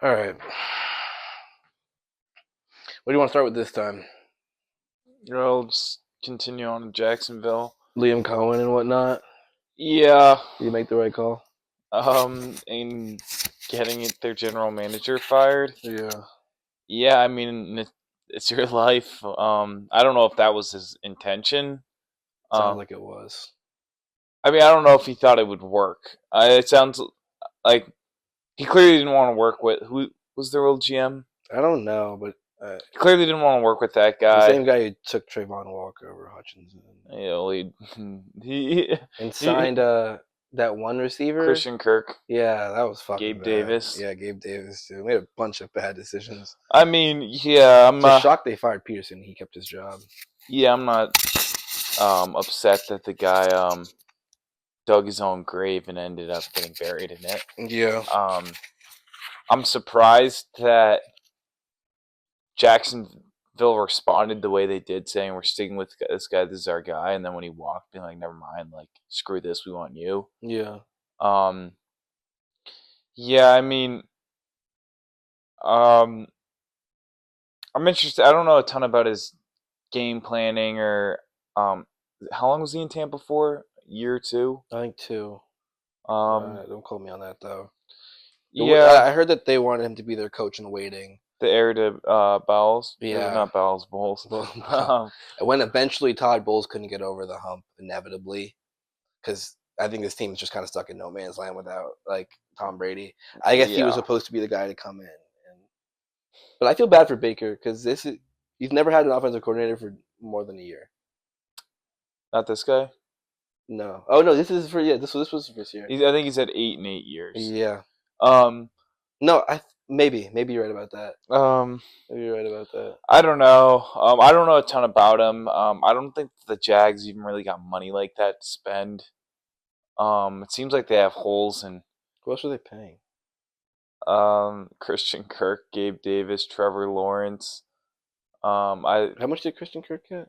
All right. What do you want to start with this time? I'll just continue on to Jacksonville. Liam Cohen and whatnot. Yeah, Did you make the right call? and getting their general manager fired. Yeah. Yeah, I mean it's your life. I don't know if that was his intention. Sounds Um, like it was. I mean, I don't know if he thought it would work. It sounds like he clearly didn't want to work with who was their old GM. I don't know, but He clearly didn't want to work with that the guy. same guy who took Trayvon Walker over Hutchinson You know, he, and he signed that one receiver. Christian Kirk, Yeah, that was fucking Gabe bad. Davis. Yeah, Gabe Davis too. Made a bunch of bad decisions. I mean, yeah, It's a shock they fired Peterson. He kept his job. I'm not upset that the guy dug his own grave and ended up getting buried in it. Yeah. I'm surprised that Jacksonville responded the way they did, saying we're sticking with this guy, this is our guy, and then when he walked, being like, never mind, like screw this, we want you. Yeah. Yeah, I mean, um, I'm interested. I don't know a ton about his game planning or how long was he in Tampa for? A year or two? I think two. Um, Don't quote me on that though. yeah, I heard that they wanted him to be their coach in waiting. the heir to Bowles. Yeah. Not Bowles, Bowles. Well, when eventually Todd Bowles couldn't get over the hump, inevitably, because I think this team's just kind of stuck in no man's land without like Tom Brady. I guess he was Yeah. supposed to be the guy to come in, but I feel bad for Baker because he's never had an offensive coordinator for more than a year. Not this guy. No, oh no, this is for this was his first year. I think he's had 8 in 8 years. Yeah, Um, no, maybe you're right about that. um, Maybe you're right about that. I don't know. I don't know a ton about him. I don't think the Jags even really got money like that to spend. It seems like they have holes in Who else are they paying? Christian Kirk, Gabe Davis, Trevor Lawrence. How much did Christian Kirk get?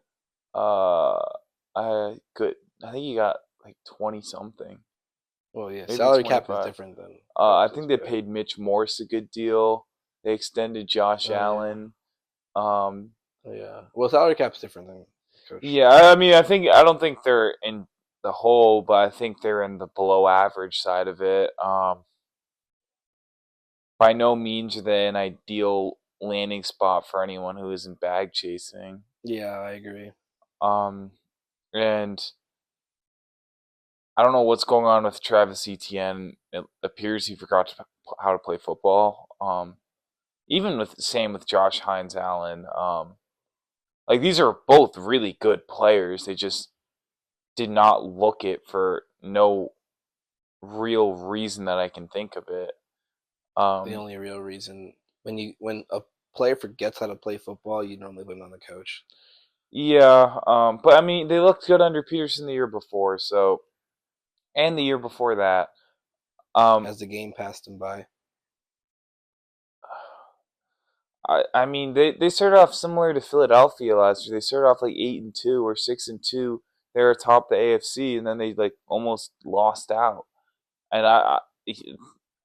Uh, I could. I think he got like 20 something. Well, yeah, Maybe salary cap is 25. different than. I think they paid Mitch Morse a good deal. They extended Josh Oh, yeah. Allen. Um, Yeah, well, salary cap's different than coach. yeah, I mean, I don't think they're in the hole, but I think they're in the below average side of it. By no means are they an ideal landing spot for anyone who isn't bag chasing. Yeah, I agree. And I don't know what's going on with Travis Etienne. It appears he forgot how to play football. Even with Josh Hines Allen. Like these are both really good players. They just did not look it for no real reason that I can think of it. The only real reason when a player forgets how to play football, you normally blame it on the coach. Yeah, but I mean they looked good under Peterson the year before, so and the year before that. As the game passed him by. I mean they started off similar to Philadelphia last year. They started off like 8-2 or 6-2. They were atop the AFC, and then they like almost lost out. And I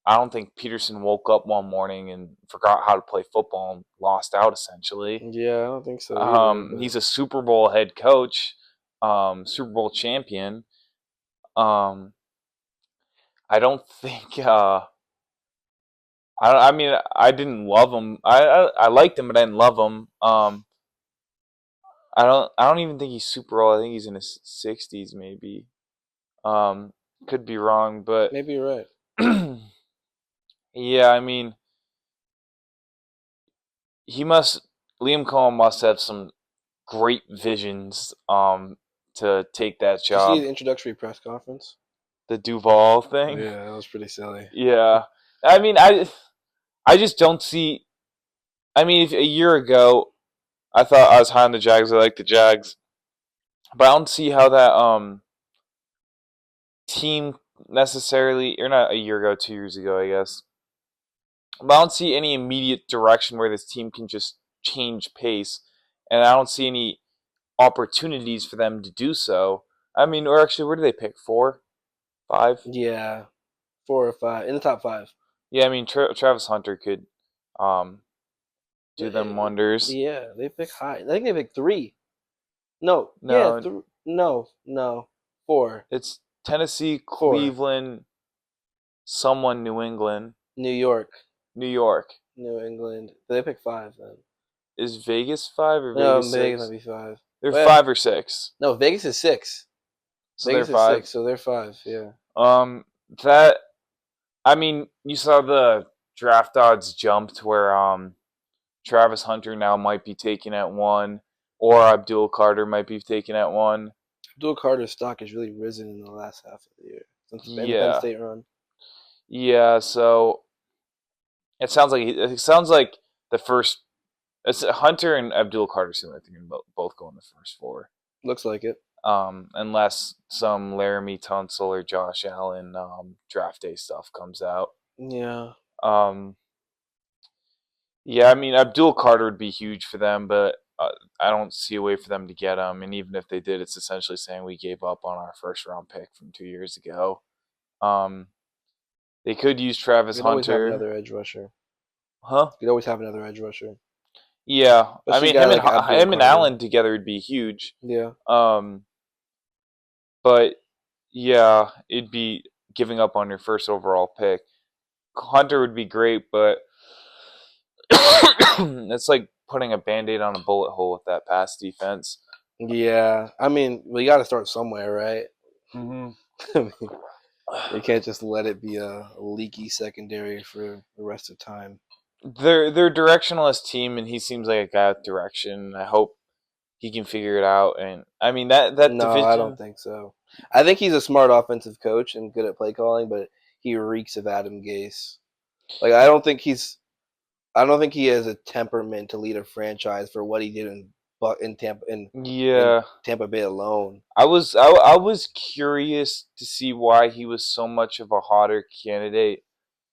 don't think Peterson woke up one morning and forgot how to play football and lost out essentially. Yeah, I don't think so either. He's a Super Bowl head coach, Super Bowl champion. Um, I don't think. I mean, I didn't love him. I liked him, but I didn't love him. I don't even think he's super old. I think he's in his 60s, maybe. Could be wrong, but Maybe you're right. yeah, I mean, he must. Liam Cohen must have some great visions to take that Did you see job. the introductory press conference? The Duval thing. Yeah, that was pretty silly. Yeah. I mean, I just don't see. I mean, if a year ago I thought I was high on the Jags, I like the Jags, but I don't see how that team necessarily, or not a year ago, 2 years ago, I guess. But I don't see any immediate direction where this team can just change pace, and I don't see any opportunities for them to do so. I mean, or actually, where do they pick? 4, 5? Yeah, 4 or 5 in the top 5. Yeah, I mean, Travis Hunter could do them wonders. Yeah, they pick high. I think they pick 3. No, yeah, No, no, 4. it's Tennessee, 4. Cleveland, someone New England, New York, New York. New England. They pick 5 then. Is Vegas 5 or No, Vegas Vegas might 6? be 5. They're Well, 5 or 6. no, Vegas is 6. So they're Vegas is 5. 6, so they're 5. Yeah. That I mean, you saw the draft odds jumped where Travis Hunter now might be taken at 1, or Abdul Carter might be taken at 1. Abdul Carter's stock has really risen in the last half of the year since the Penn Yeah, State run. yeah. So it sounds like the first. It's Hunter and Abdul Carter seem like they're going to both go in the first 4. Looks like it. Unless some Laramie Tunsil or Josh Allen draft day stuff comes out. Yeah. Um, yeah, I mean Abdul Carter would be huge for them, but I don't see a way for them to get him. And even if they did, it's essentially saying we gave up on our first round pick from 2 years ago. Um, they could use Travis You could always have Hunter, another edge rusher. huh? You could always have another edge rusher. Yeah, I Especially mean a guy him like and Abdul him and Carter. Allen together would be huge. Yeah. But yeah, it'd be giving up on your first overall pick. Hunter would be great, but it's like putting a band-aid on a bullet hole with that pass defense. Yeah. I mean, we got to start somewhere, right? Mm-hmm. I mean, you can't just let it be a leaky secondary for the rest of time. They're directionless team, and he seems like a guy with direction. I hope he can figure it out. And I mean that No, I don't division. think so. I think he's a smart offensive coach and good at play calling, but he reeks of Adam Gase. Like I don't think he has a temperament to lead a franchise for what he did in Yeah, Tampa Bay alone. I was curious to see why he was so much of a hotter candidate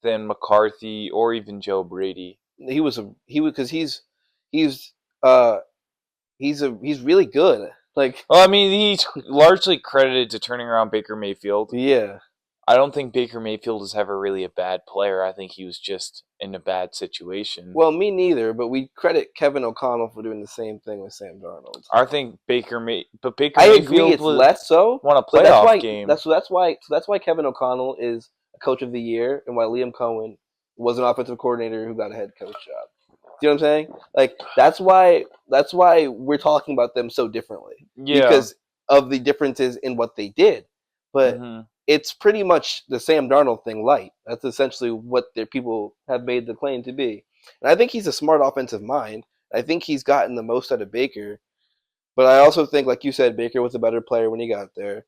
than McCarthy or even Joe Brady. He was because he's uh he's really good. Like Well, I mean, he's largely credited to turning around Baker Mayfield. yeah. I don't think Baker Mayfield is ever really a bad player. I think he was just in a bad situation. Well, me neither, but we credit Kevin O'Connell for doing the same thing with Sam Darnold. I think Baker I agree Mayfield it's less so, won a but playoff game. that's why Kevin O'Connell is a coach of the year and why Liam Cohen was an offensive coordinator who got a head coach job. Do you know what I'm saying? Like that's why we're talking about them so differently. Yeah. Because of the differences in what they did. But Mm-hmm. it's pretty much the Sam Darnold thing light. That's essentially what their people have made the claim to be. And I think he's a smart offensive mind. I think he's gotten the most out of Baker. But I also think, like you said, Baker was a better player when he got there.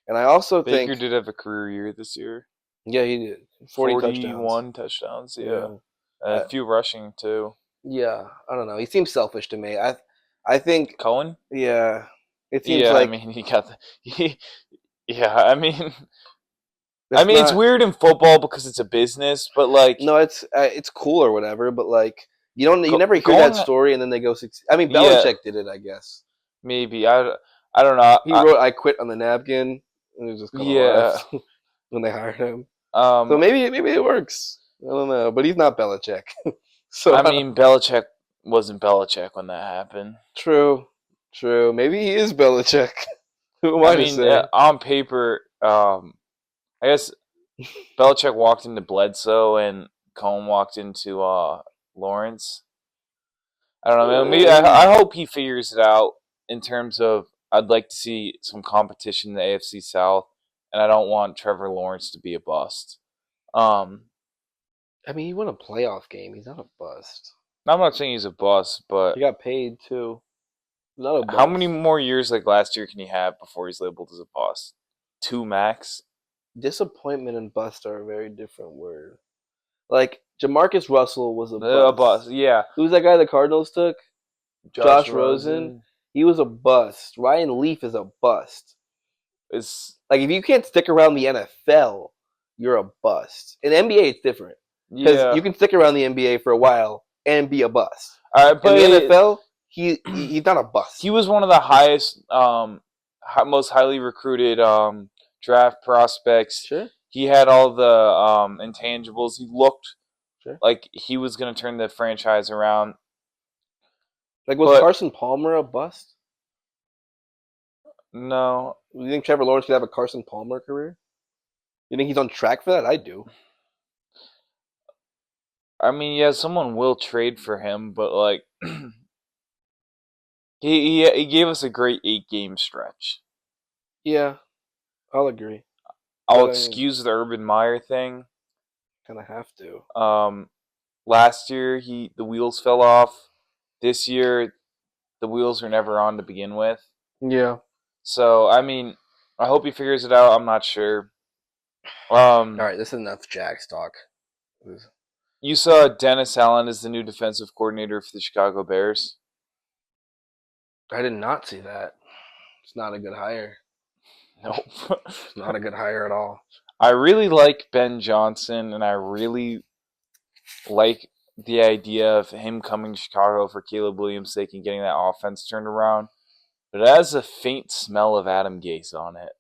And I also Baker think, did have a career year this year. yeah, he did 41 touchdowns. Yeah. A few rushing too. Yeah, I don't know. He seems selfish to me. I think, Cohen? yeah, it seems Yeah, like I mean he got yeah, I mean it's it's not. weird in football because it's a business, but like No, it's cool or whatever. But like you never hear going that story and then they go succeed. I mean, yeah, Belichick did it, I guess. maybe I don't know. He wrote "I quit" on the napkin, and it just kind of Yeah. left when they hired him. So Um maybe it works. I don't know, but he's not Belichick. So I mean Belichick wasn't Belichick when that happened. true. Maybe he is Belichick. Who am I I to mean say? on paper I guess Belichick walked into Bledsoe and Cohen walked into Lawrence. I don't know. Maybe I hope he figures it out in terms of I'd like to see some competition in the AFC South, and I don't want Trevor Lawrence to be a bust. Um, I mean, he won a playoff game. He's not a bust. I'm not saying he's a bust, but He got paid too. Not a how many bust. more years like last year can he have before he's labeled as a bust? 2 max. Disappointment and bust are a very different word. Like Jamarcus Russell was a A bust. bust, yeah. Who's that guy the Cardinals took? Josh Rosen. He was a bust. Ryan Leaf is a bust. It's Like if you can't stick around the NFL, you're a bust. In the NBA, it's different because yeah. you can stick around the NBA for a while and be a bust. But In the NFL, he's not a bust. he was one of the highest, most highly recruited draft prospects. Sure. He had all the intangibles. He looked Sure. like he was going to turn the franchise around. Like, was But Carson Palmer a bust? no, Do you think Trevor Lawrence could have a Carson Palmer career? You think he's on track for that? I do. I mean, yeah, someone will trade for him, but like he gave us a great 8-game stretch. Yeah, I'll agree. I'll But I mean, excuse the Urban Meyer thing. kind of have to. Last year the wheels fell off. This year the wheels were never on to begin with. Yeah. So I mean, I hope he figures it out. I'm not sure. All right, this is enough Jags talk. You saw Dennis Allen as the new defensive coordinator for the Chicago Bears. I did not see that. It's not a good hire. Nope. It's not a good hire at all. I really like Ben Johnson, and I really like the idea of him coming to Chicago for Caleb Williams' sake and getting that offense turned around. But it has a faint smell of Adam Gase on it.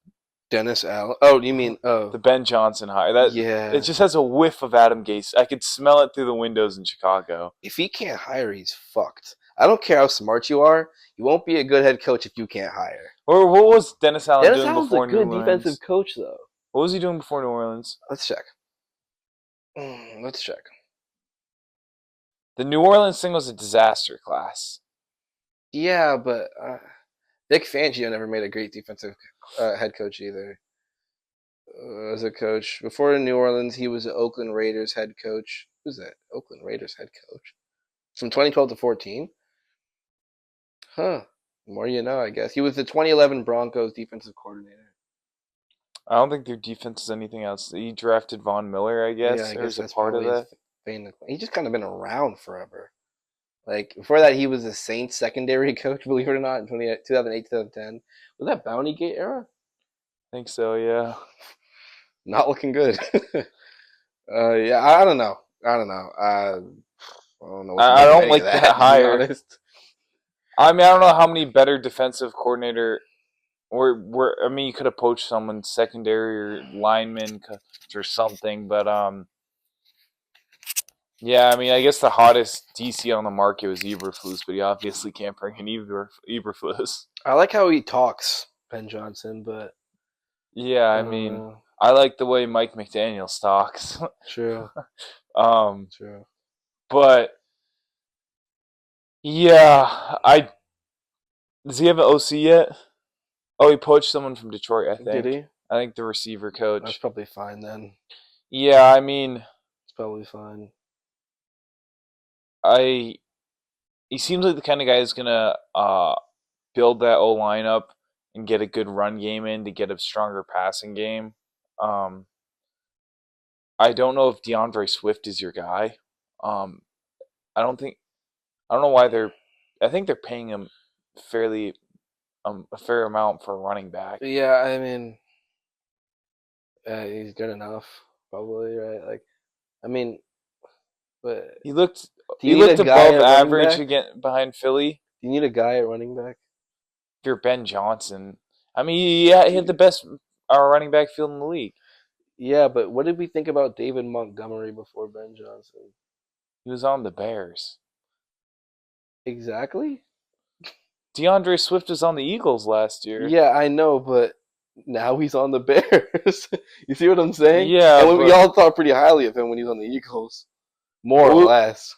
Dennis Allen. Oh, you mean The Ben Johnson hire? yeah. It just has a whiff of Adam Gase. I could smell it through the windows in Chicago. If he can't hire, he's fucked. I don't care how smart you are. You won't be a good head coach if you can't hire. Or what was Dennis Allen Dennis doing Allen's before a good New Orleans? defensive coach, though. What was he doing before New Orleans? Let's check. Let's check. The New Orleans thing was a disaster class. Yeah, but Vic Fangio never made a great defensive head coach either. As a coach, before New Orleans, he was the Oakland Raiders head coach. Who's that? Oakland Raiders head coach from 2012 to 14. Huh. The more you know, I guess. He was the 2011 Broncos defensive coordinator. I don't think their defense is anything else. He drafted Von Miller, I guess. Yeah, I guess a that's part of probably that. his thing. He's just kind of been around forever. Like, before that, he was the Saints secondary coach, believe it or not, in 2008, 2010. Was that Bounty Gate era? I think so, yeah. Not looking good. Yeah, I don't know. I don't know. I don't know what to I make of don't any like of that, that to be hire. honest. I mean, I don't know how many better defensive coordinator I mean, you could have poached someone secondary or lineman or something, but yeah, I mean, I guess the hottest DC on the market was Eberflus, but he obviously can't bring in Eberflus. I like how he talks, Ben Johnson, but Yeah, I mean, I like the way Mike McDaniel talks. true, um, true. but yeah, does he have an OC yet? Oh, he poached someone from Detroit, I think. Did he? I think the receiver coach. That's probably fine then. Yeah, I mean, It's probably fine. he seems like the kind of guy who's gonna build that O line up and get a good run game in to get a stronger passing game. I don't know if DeAndre Swift is your guy. Um, I don't know why I think they're paying him fairly a fair amount for a running back. Yeah, I mean, he's good enough, probably, right? Like, I mean, but He looked do you he need looked a guy above at running average back? again behind Philly. Do you need a guy at running back? If you're Ben Johnson, I mean, he had the best running back field in the league. Yeah, but what did we think about David Montgomery before Ben Johnson? He was on the Bears. Exactly. DeAndre Swift was on the Eagles last year. Yeah, I know, but now he's on the Bears. You see what I'm saying? Yeah, and we all thought pretty highly of him when he was on the Eagles, more or less.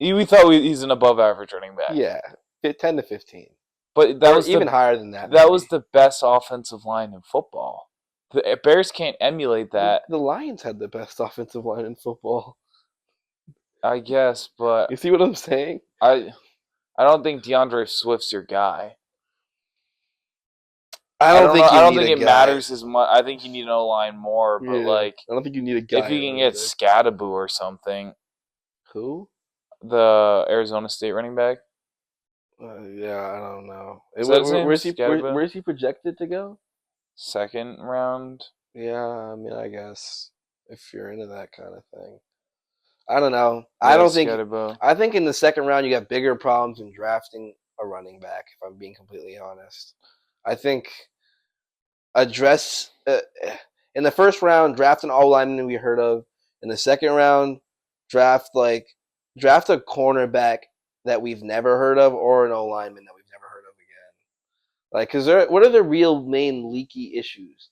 We thought he's an above-average running back. Yeah, 10 to 15. But that was even higher than that. That was the best offensive line in football. The Bears can't emulate that. The Lions had the best offensive line in football. I guess, but you see what I'm saying? I don't think DeAndre Swift's your guy. I don't think it matters as much. I think you need an O-line more, but I don't think you need a guy. If you can get Scadaboo or something. Who? The Arizona State running back. Yeah, I don't know. Where's he projected to go? Second round. Yeah, I mean, I guess if you're into that kind of thing. I don't know. I don't think. I think in the second round you got bigger problems in drafting a running back. If I'm being completely honest, I think in the first round draft an all lineman we heard of. In the second round, draft a cornerback that we've never heard of or an O lineman that we've never heard of again. Like, cause what are the real main leaky issues?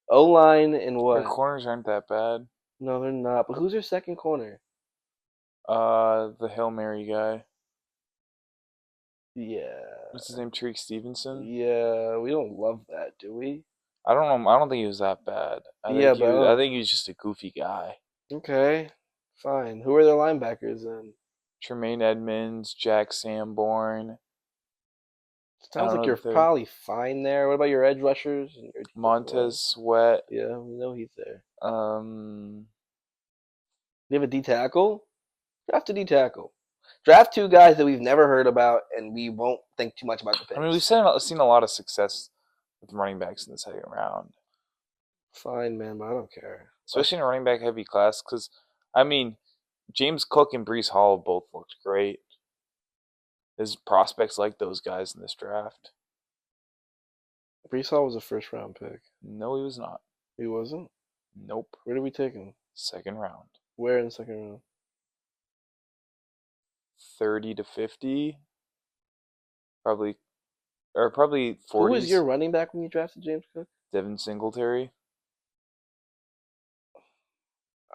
O line and Their what? corners aren't that bad. No, they're not. But who's their second corner? The Hail Mary guy. Yeah, What's his name? Tariq Stevenson. yeah. We don't love that, do we? I don't know. I don't think he was that bad. Yeah, I but think he was just a goofy guy. okay, fine. Who are their linebackers then? Tremaine Edmonds, Jack Sanborn. I Sounds don't like know you're the third. probably fine there. What about your edge rushers and your Montez Sweat. Yeah, we know he's there. Um, You have a D tackle? Draft a D tackle. Draft two guys that we've never heard about, and we won't think too much about the picks. I mean, we've seen a lot of success with running backs in the second round, Fine, man, but I don't care. especially in a running back heavy class. Because, I mean, James Cook and Brees Hall both looked great. There's prospects like those guys in this draft. Brees Hall was a first round pick. No, he was not. He wasn't? Nope. Where did we take him? Second round. Where in the second round? 30 to 50. Probably 40s. Who was your running back when you drafted James Cook? Devin Singletary.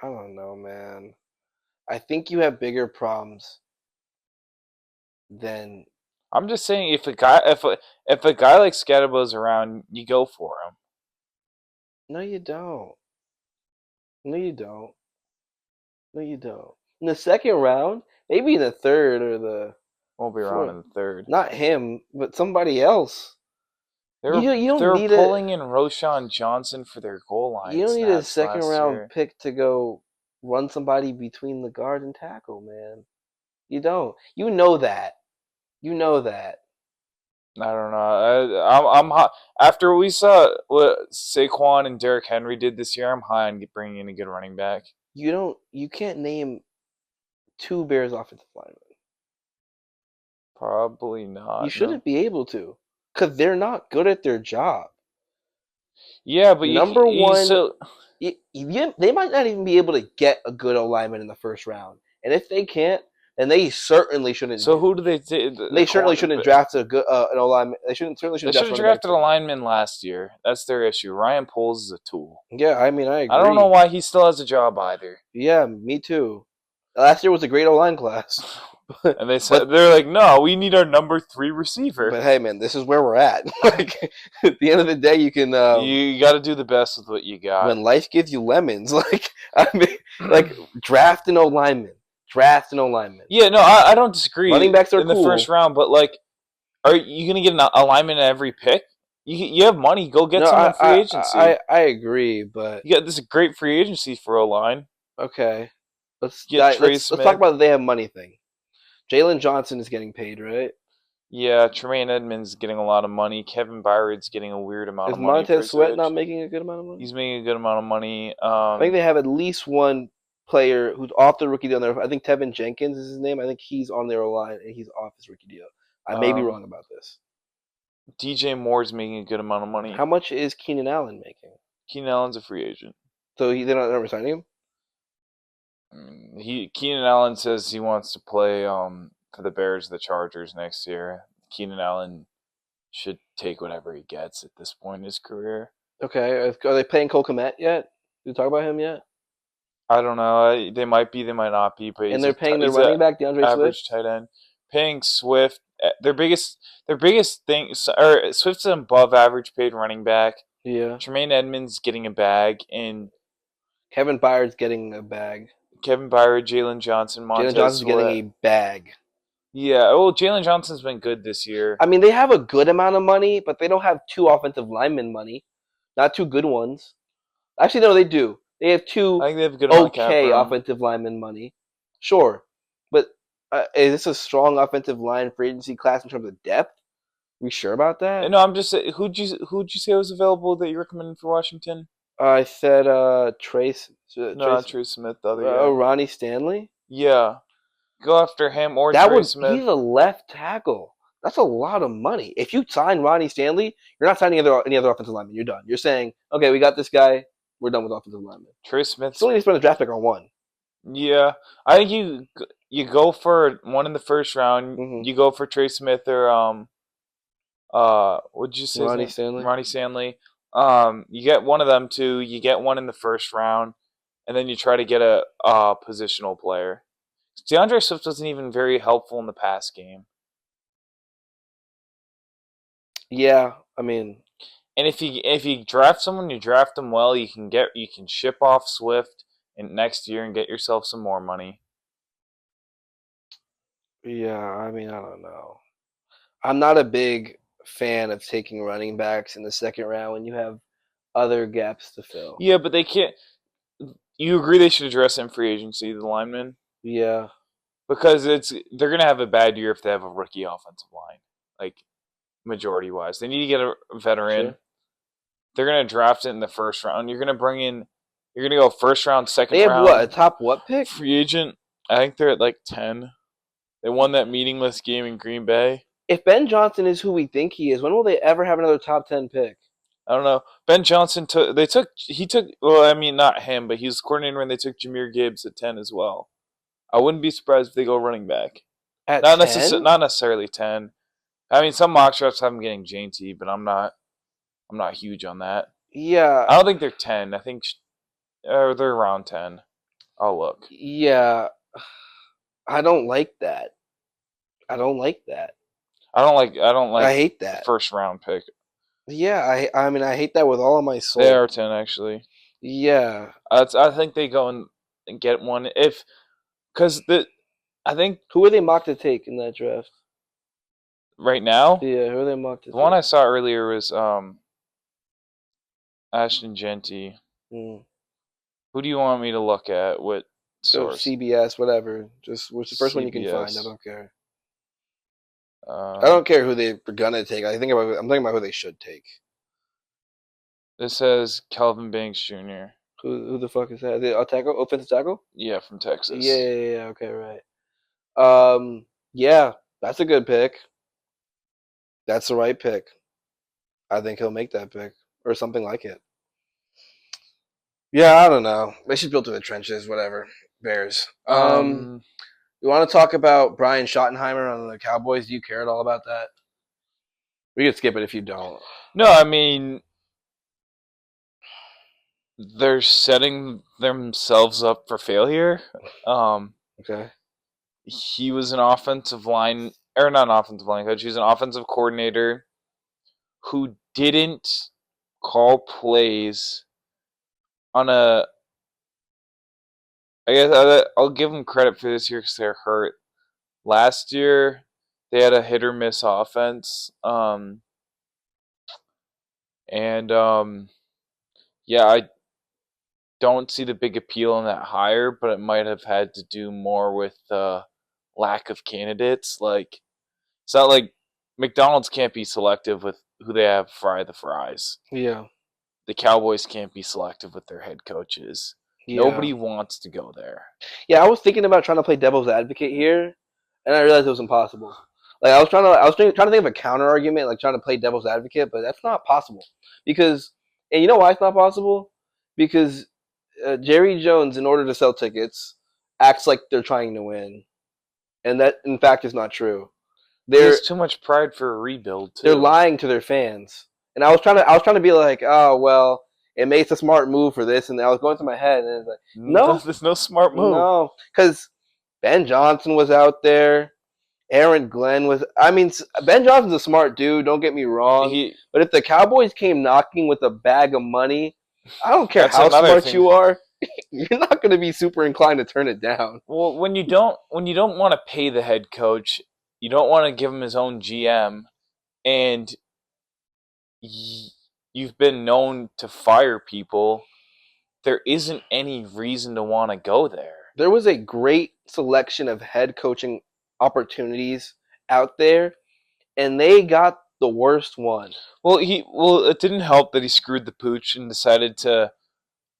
I don't know, man. I think you have bigger problems than. I'm just saying, if a guy like Scadabo's around, you go for him. No, you don't. No, you don't. No, you don't. In the second round, maybe in the third or the. Won't be around in the third. Not him, but somebody else. They You don't were need pulling in Roshan Johnson for their goal line. You don't need a snaps second last round year. pick to go run somebody between the guard and tackle, man. You don't. You know that. You know that. I don't know. I'm hot. After we saw what Saquon and Derrick Henry did this year, I'm high on bringing in a good running back. You don't. You can't name two Bears offensive linemen. Probably not. You shouldn't be able to, because they're not good at their job. Yeah, but Number one, so they might not even be able to get a good O lineman in the first round, and if they can't, then they certainly shouldn't. So who do they take? They certainly shouldn't draft a good an O lineman. They should have drafted a lineman last year. That's their issue. Ryan Poles is a tool. Yeah, I mean, I agree. I don't know why he still has a job either. Yeah, me too. Last year was a great O-line class. And they're like, no, we need our number 3 receiver. But hey, man, this is where we're at. Like, at the end of the day, you can. You got to do the best with what you got. When life gives you lemons, draft an O-lineman. Draft an O-lineman. Yeah, no, I don't disagree. Running backs are in cool. The first round, but are you going to get a lineman in every pick? You have money, go get some in free agency. I agree, but you got this great free agency for O-line. Okay, let's talk about the they have money thing. Jalen Johnson is getting paid, right? Yeah, Tremaine Edmonds is getting a lot of money. Kevin Byard's getting a weird amount of money. Is Montez Sweat not making a good amount of money? He's making a good amount of money. I think they have at least one player who's off the rookie deal. I think Tevin Jenkins is his name. I think he's on their line and he's off his rookie deal. I may be wrong about this. DJ Moore's making a good amount of money. How much is Keenan Allen making? Keenan Allen's a free agent. So they're not resigning him? Keenan Allen says he wants to play for the Bears, the Chargers next year. Keenan Allen should take whatever he gets at this point in his career. Okay, are they paying Cole Kmet yet? Did we talk about him yet? I don't know. They might be, they might not be. But and they're paying their running back, DeAndre average Swift? Tight end. Paying Swift. Their biggest thing, or Swift's an above average paid running back. Yeah. Tremaine Edmonds getting a bag, and Kevin Byard's getting a bag. Kevin Byard, Jalen Johnson, Montez Jalen Johnson's Sweat. getting a bag. Yeah, well, Jalen Johnson's been good this year. I mean, they have a good amount of money, but they don't have 2 offensive linemen money. Not 2 good ones. Actually, no, they do. They have 2 I think they have a good offensive lineman money. Sure. But is this a strong offensive line free agency class in terms of depth? We sure about that? No, I'm just saying, who'd you say was available that you recommended for Washington? I said Trace. Not Trey Smith, the other guy. Ronnie Stanley? Yeah. Go after him or Trey Smith. He's a left tackle. That's a lot of money. If you sign Ronnie Stanley, you're not signing any other offensive lineman. You're done. You're saying, okay, we got this guy. We're done with offensive linemen. Trey Smith. Still need to spend a draft pick on one. Yeah, I think you go for one in the first round. Hmm. You go for Trey Smith or what did you say his Ronnie name? Stanley. Ronnie Stanley. You get one of them two. You get one in the first round, and then you try to get a positional player. DeAndre Swift wasn't even very helpful in the pass game. Yeah, I mean, And if you draft someone, you draft them well. You can ship off Swift in next year and get yourself some more money. yeah, I mean, I don't know. I'm not a big fan of taking running backs in the second round when you have other gaps to fill. Yeah, but they can't. You agree they should address in free agency the linemen Yeah, because they're gonna have a bad year if they have a rookie offensive line, like majority wise. They need to get a veteran. sure. They're gonna draft it in the first round. You're gonna bring in. You're gonna go first round, second They have what, a round, top what pick? free agent. I think they're at like 10. They won that meaningless game in Green Bay. If Ben Johnson is who we think he is, when will they ever have another top 10 pick? I don't know. Ben Johnson took. They took. He took. Well, I mean, not him, but he was coordinator when they took Jameer Gibbs at 10 as well. I wouldn't be surprised if they go running back. At Not 10? not necessarily 10. I mean, some mock drafts have them getting JT, but I'm not. I'm not huge on that. Yeah, I don't think they're 10. I think they're around 10. I'll look. yeah. I don't like that. I don't like that. I don't I like hate that. first round pick. Yeah, I mean, I hate that with all of my They are soul. 10 actually. Yeah. I think they go and get one if because the I think Who are they mocked to take in that draft? right now Yeah, who are they mocked to the one take? I saw earlier was Ashton Genty. Mm. Who do you want me to look at? What Go source? CBS, whatever. Just what's the first one you can find? I CBS. don't care. I Uh, don't care who they're gonna take. I'm thinking about who they should take. this says Kelvin Banks Jr. Who the fuck is that? The tackle, offensive tackle? Yeah, from Yeah, Texas. yeah, yeah. Okay, right. Yeah, that's a good pick. That's the right pick. I think he'll make that pick or something like it. Yeah, I don't know. They should build through the trenches, whatever. Bears. Um, You want to talk about Brian Schottenheimer on the Cowboys? Do you care at all about that? We could skip it if you don't. no, I mean they're setting themselves up for failure. Um, Okay. he was an offensive line or not an offensive line coach. He was an offensive coordinator who didn't call plays on a. I guess I'll give them credit for this year because they're hurt. Last year they had a hit or miss offense, and yeah, I don't see the big appeal in that hire, but it might have had to do more with the lack of candidates. Like it's not like McDonald's can't be selective with who they have fry the fries. Yeah. The Cowboys can't be selective with their head coaches. Yeah. Nobody wants to go there. Yeah, I was thinking about trying to play devil's advocate here, and I realized it was impossible. Like I was trying to think of a counter argument, like trying to play devil's advocate, but that's not possible. Because, and you know why it's not possible? Because Jerry Jones, in order to sell tickets, acts like they're trying to win, and that in fact is not true. He They're has too much pride for a rebuild they're too. lying to their fans. And I was trying to be like, oh well, it makes a smart move for this, and I was going through my head, and it's like, no, There's no smart move. no, because Ben Johnson was out there. Aaron Glenn was. I mean, Ben Johnson's a smart dude. Don't get me wrong. He But if the Cowboys came knocking with a bag of money, I don't care that's how another smart thing. you are. You're not going to be super inclined to turn it down. Well, when you don't want to pay the head coach, you don't want to give him his own GM, and you've been known to fire people. There isn't any reason to want to go there. There was a great selection of head coaching opportunities out there, and they got the worst one. Well it didn't help that he screwed the pooch and decided to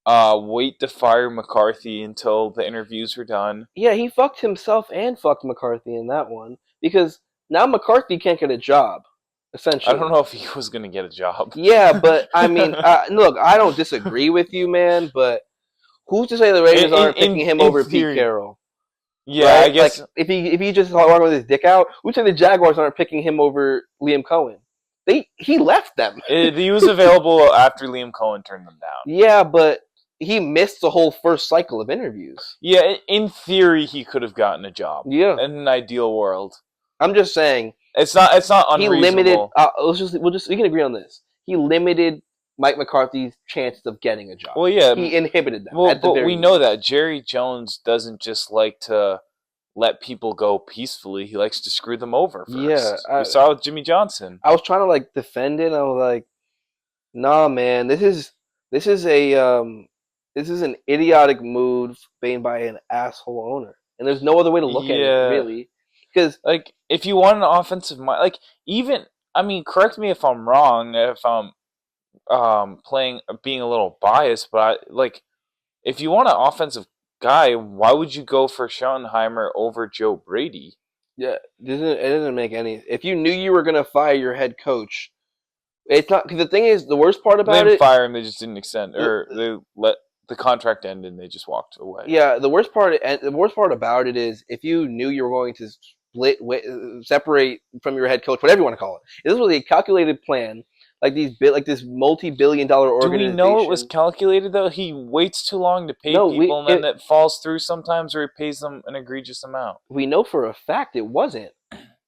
wait to fire McCarthy until the interviews were done. Yeah, he fucked himself and fucked McCarthy in that one because now McCarthy can't get a job, I don't essentially. know if he was going to get a job. Yeah, but I mean, look, I don't disagree with you, man, but Who's to say the Raiders aren't picking him over theory. Pete Carroll? Yeah, right? I guess Like if he just walking with his dick out, who'd say the Jaguars aren't picking him over Liam Cohen? He left them. he was available after Liam Cohen turned them down. Yeah, but he missed the whole first cycle of interviews. Yeah, in theory, he could have gotten a job. Yeah, in an ideal world. I'm just saying it's not unreasonable. He limited. We can agree on this. He limited Mike McCarthy's chances of getting a job. Well, yeah, he inhibited them. Well, but we know that Jerry Jones doesn't just like to let people go peacefully. He likes to screw them over first. Yeah, we saw it with Jimmy Johnson. I was trying to like defend it. I was like, nah, man, this is an idiotic move made by an asshole owner, and there's no other way to look at it, really. Because like, if you want an offensive mind, like even, I mean, correct me if I'm wrong, if I'm being a little biased, but if you want an offensive guy, why would you go for Schottenheimer over Joe Brady? Yeah, it doesn't make any. If you knew you were gonna fire your head coach, it's not, because the thing is, the worst part about they didn't fire him. They just didn't extend, or they let the contract end and they just walked away. Yeah, the worst part about it is if you knew you were going to separate from your head coach, whatever you want to call it. This was a calculated plan, like this multi-billion-dollar organization. Do we know it was calculated though? He waits too long to pay people, and then it falls through sometimes, or he pays them an egregious amount. We know for a fact it wasn't,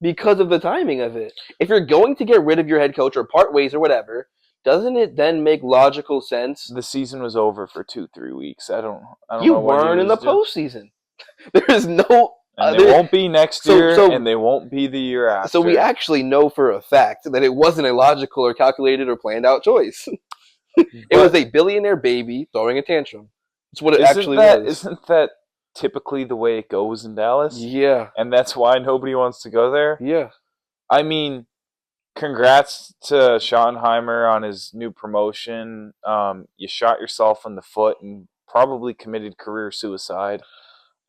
because of the timing of it. If you're going to get rid of your head coach or part ways or whatever, doesn't it then make logical sense? The season was over for 2-3 weeks. I don't know. You weren't in the postseason. There is no. And they won't be next year, and they won't be the year after. So we actually know for a fact that it wasn't a logical or calculated or planned out choice. It was a billionaire baby throwing a tantrum. That's what it actually was. Isn't that typically the way it goes in Dallas? Yeah. And that's why nobody wants to go there? Yeah. I mean, congrats to Schottenheimer on his new promotion. You shot yourself in the foot and probably committed career suicide.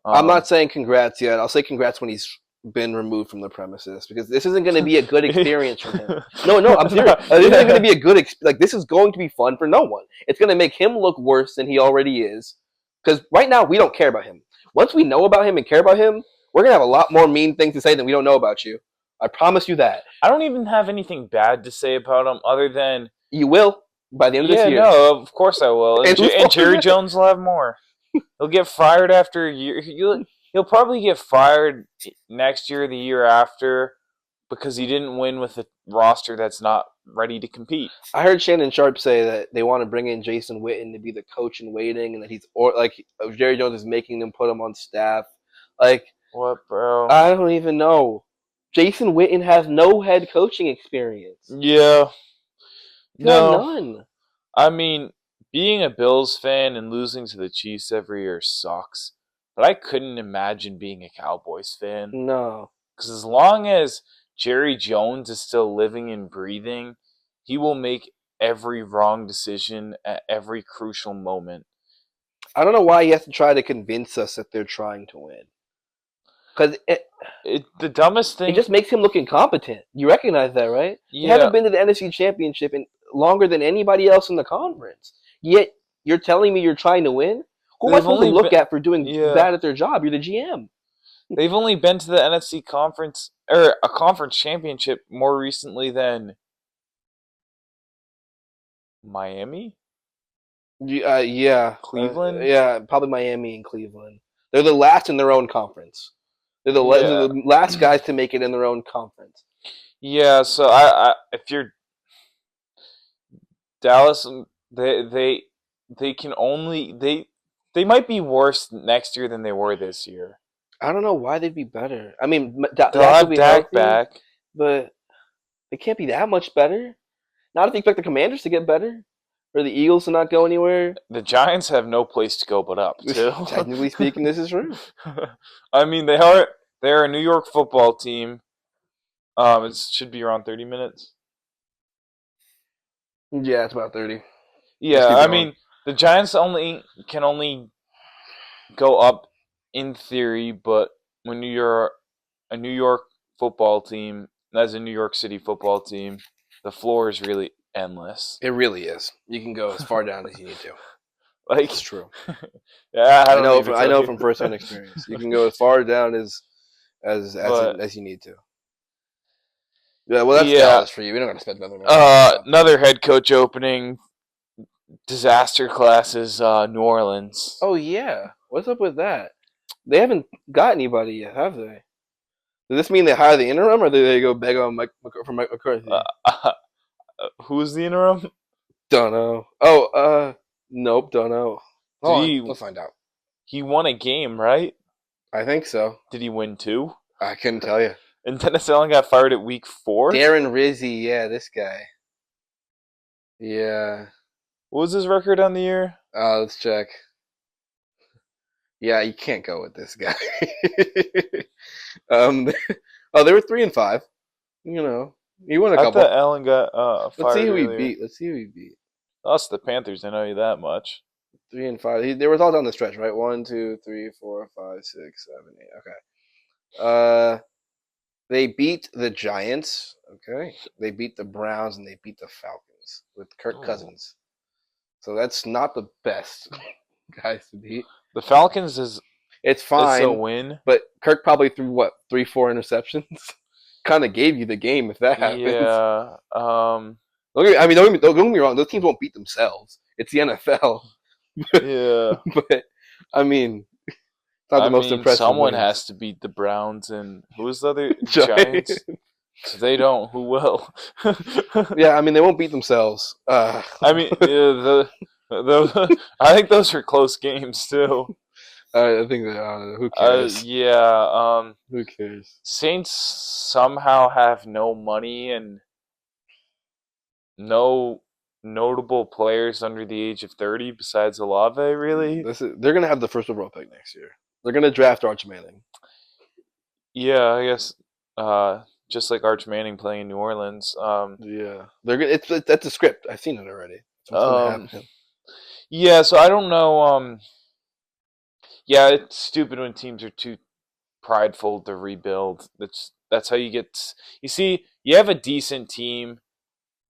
I'm not saying congrats yet. I'll say congrats when he's been removed from the premises, because this isn't going to be a good experience for him. No, I'm serious. This isn't going to be a good this is going to be fun for no one. It's going to make him look worse than he already is, because right now we don't care about him. Once we know about him and care about him, we're going to have a lot more mean things to say than we don't know about you. I promise you that. I don't even have anything bad to say about him other than... You will by the end of this year. Yeah, no, of course I will. And Jerry Jones will have more. He'll get fired after a year. He'll probably get fired next year or the year after because he didn't win with a roster that's not ready to compete. I heard Shannon Sharp say that they want to bring in Jason Witten to be the coach in waiting, and that Jerry Jones is making them put him on staff. What, bro? I don't even know. Jason Witten has no head coaching experience. Yeah. None. I mean, being a Bills fan and losing to the Chiefs every year sucks. But I couldn't imagine being a Cowboys fan. No. Because as long as Jerry Jones is still living and breathing, he will make every wrong decision at every crucial moment. I don't know why he has to try to convince us that they're trying to win. Because the dumbest thing... It just makes him look incompetent. You recognize that, right? Yeah. You haven't been to the NFC Championship in longer than anybody else in the conference. Yet, you're telling me you're trying to win? Who am I supposed to look at for doing bad at their job? You're the GM. They've only been to the NFC conference, or a conference championship more recently than Miami? Yeah. Cleveland? Yeah, probably Miami and Cleveland. They're the last in their own conference. They're the last guys to make it in their own conference. Yeah, so I if you're Dallas, they can only they might be worse next year than they were this year. I don't know why they'd be better. I mean, they'll have Dak back, but they can't be that much better. Not if you expect the Commanders to get better, or the Eagles to not go anywhere. The Giants have no place to go but up, too. Technically speaking, this is true. I mean, they're a New York football team. It should be around 30 minutes. Yeah, it's about 30. Yeah, I mean, the Giants can only go up in theory, but when you're a New York football team, as a New York City football team, the floor is really endless. It really is. You can go as far down as you need to. Like, It's true. yeah, I I don't know. even I tell know you. from firsthand experience. You can go as far down But as you need to. Yeah, well, that's yeah, Dallas for you. We don't got to spend another minute talking about that. another head coach opening disaster class is New Orleans. Oh yeah, what's up with that? They haven't got anybody yet, have they? Does this mean they hire the interim, or do they go beg on Mike Uh, McCarthy? who's the interim? Don't know. Oh, nope, don't know. Did Hold on, he? let's find out. He won a game, right? I think so. Did he win 2? I couldn't tell you. And Dennis Allen got fired at week 4. Darren Rizzi, yeah, this guy. Yeah. What was his record on the year? Let's check. Yeah, you can't go with this guy. um, they were 3-5. You know, he won a I couple. thought Allen got Let's see fired who he earlier. beat. Let's see who he beat. Lost the Panthers. I know you that much. 3-5. They were all down the stretch, right? 1, 2, 3, 4, 5, 6, 7, 8. Okay. They beat the Giants. Okay. They beat the Browns and they beat the Falcons with Kirk Cousins. So that's not the best guys to beat. The Falcons is It's it's a fine, win. but Kirk probably threw what 3-4 interceptions. Kind of gave you the game if that happens. Yeah. Don't get me wrong. Those teams won't beat themselves. It's the NFL. Yeah. But I mean, it's not the most impressive. Someone wins. has to beat the Browns, and who was the other Giants. If they don't, who will? Yeah, I mean they won't beat themselves. I think those are close games too. I think that who cares? Yeah. Who cares? Saints somehow have no money and no notable players under the age of 30 besides Olave, really. They're gonna have the first overall pick next year. They're gonna draft Arch Manning. Yeah, I guess. Just like Arch Manning playing in New Orleans. Yeah, they're gonna. That's a script. I've seen it already. It's what's gonna happen. Yeah, so I don't know. Yeah, it's stupid when teams are too prideful to rebuild. That's how you get. You see, you have a decent team,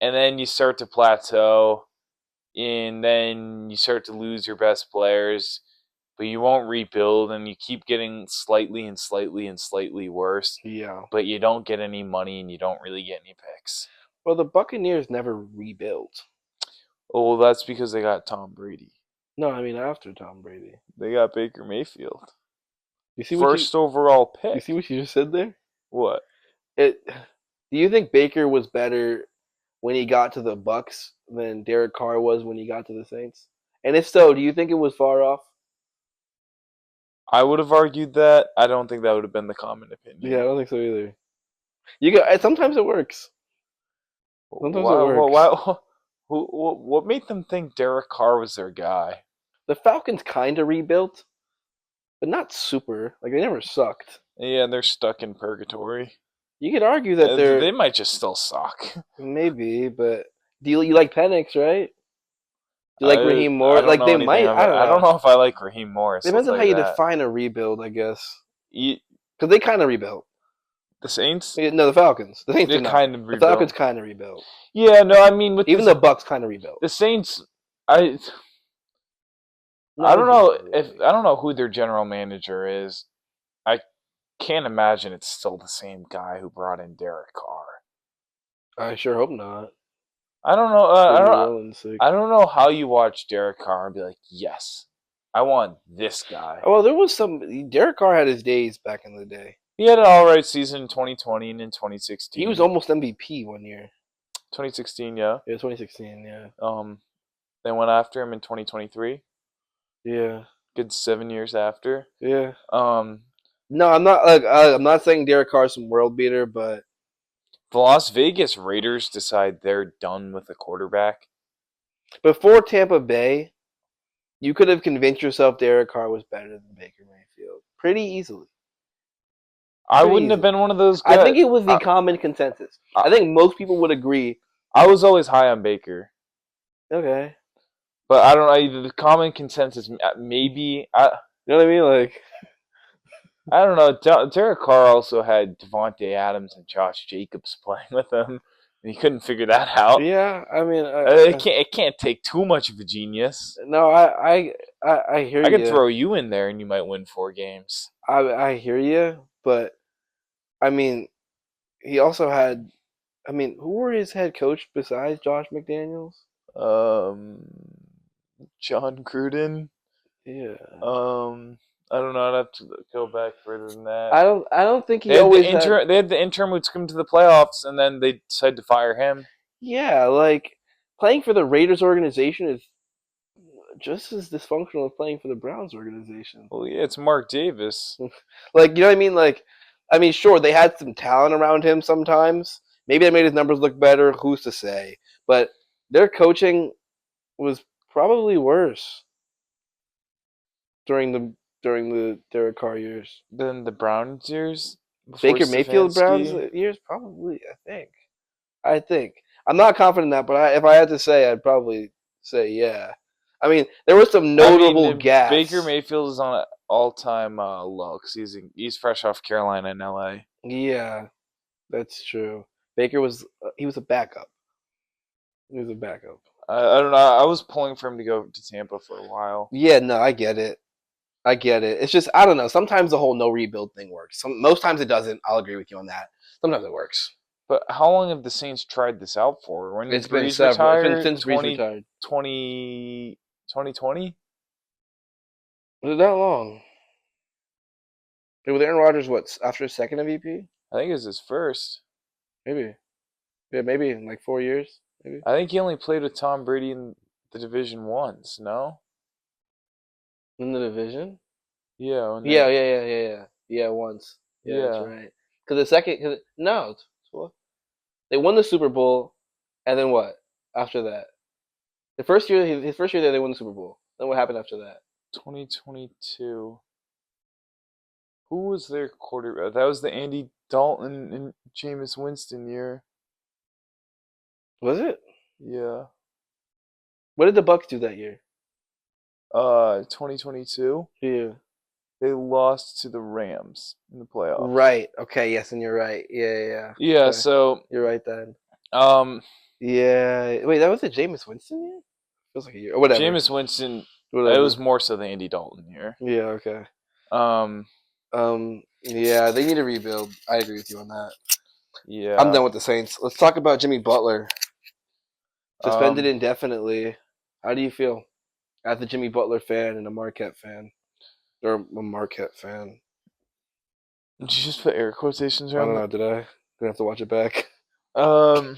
and then you start to plateau, and then you start to lose your best players, but you won't rebuild, and you keep getting slightly and slightly and slightly worse. Yeah. But you don't get any money, and you don't really get any picks. Well, the Buccaneers never rebuilt. Oh, well, that's because they got Tom Brady. No, I mean after Tom Brady. They got Baker Mayfield. You see First overall pick. You see what you just said there? What? Do you think Baker was better when he got to the Bucs than Derek Carr was when he got to the Saints? And if so, do you think it was far off? I would have argued that. I don't think that would have been the common opinion. Yeah, I don't think so either. Sometimes it works. Sometimes it works. What made them think Derek Carr was their guy? The Falcons kind of rebuilt, but not super. Like they never sucked. Yeah, they're stuck in purgatory. You could argue that they might just still suck. Maybe, but do you like Penix, right? Do you like Raheem Morris? Like they might. I don't know if I like Raheem Morris. Depends on how you define a rebuild, I guess. Because they kind of rebuilt. The Saints? No, the Falcons. The Saints they kind of rebuilt. The Falcons kind of rebuilt. Yeah, no, I mean with even the Bucs kind of rebuilt. The Saints, I don't know who their general manager is. I can't imagine it's still the same guy who brought in Derek Carr. I sure hope not. I don't know. I don't know how you watch Derek Carr and be like, yes, I want this guy. Well, there was some. Derek Carr had his days back in the day. He had an all right season in 2020 and in 2016. He was almost MVP one year. 2016, yeah. Yeah, 2016, yeah. They went after him in 2023. Yeah. Good 7 years after. Yeah. No, I'm not I'm not saying Derek Carr's some world beater, but the Las Vegas Raiders decide they're done with the quarterback. Before Tampa Bay, you could have convinced yourself Derek Carr was better than Baker Mayfield pretty easily. I wouldn't have been one of those guys. I think it was the common consensus. I think most people would agree. I was always high on Baker. Okay. But I don't know, the common consensus, maybe. You know what I mean? Like, I don't know. Derek Carr also had Devontae Adams and Josh Jacobs playing with him. and he couldn't figure that out. Yeah, I mean, It can't take too much of a genius. no, I hear I could you. throw you in there and you might win 4 games. I hear you, but I mean, he also had. I mean, who were his head coach besides Josh McDaniels? Um, John Gruden. Yeah, I don't know. I'd have to go back further than that. I don't think he always had. They had the interim who took him to the playoffs, and then they decided to fire him. Yeah, like playing for the Raiders organization is just as dysfunctional as playing for the Browns organization. Well, yeah, it's Mark Davis. Like, you know what I mean? Like, I mean, sure, they had some talent around him sometimes. Maybe they made his numbers look better. Who's to say? But their coaching was probably worse during the Derek Carr years. Then the Browns years before Baker Mayfield Browns Stefanski. years, probably. I think. I'm not confident in that, but if I had to say, I'd probably say yeah. I mean, there were some notable gaps. Baker Mayfield is on an all-time low because he's fresh off Carolina and LA. Yeah, that's true. Baker was he was a backup. He was a backup. I don't know. I was pulling for him to go to Tampa for a while. Yeah, no, I get it. It's just I don't know. Sometimes the whole no rebuild thing works. Most times it doesn't. I'll agree with you on that. Sometimes it works. But how long have the Saints tried this out for? When It's did been Breeze several. retire? It's been since Breeze retired. 2020? Was it that long? With Aaron Rodgers, what after his second MVP? I think it was his first. Maybe. Yeah, maybe in like 4 years. Maybe. I think he only played with Tom Brady in the division once. No. In the division. Yeah. Yeah, once. Yeah, Yeah. that's right. Because the second, no, they won the Super Bowl, and then what after that? His first year there, they won the Super Bowl. Then what happened after that? 2022. Who was their quarterback? That was the Andy Dalton and Jameis Winston year. Was it? Yeah. What did the Bucks do that year? 2022. Yeah. They lost to the Rams in the playoffs. Right. Okay. Yes, and you're right. Yeah. Yeah. Okay. So. You're right then. Yeah. Wait, that was the Jameis Winston year? Feels like a year. Or whatever. Jameis Winston. Whatever. It was more so the Andy Dalton year. Yeah. Okay. Yeah, they need to rebuild. I agree with you on that. Yeah. I'm done with the Saints. Let's talk about Jimmy Butler. Suspended indefinitely. How do you feel as a Jimmy Butler fan and a Marquette fan? Or a Marquette fan. Did you just put air quotations around? I don't know, did I? Gonna have to watch it back. I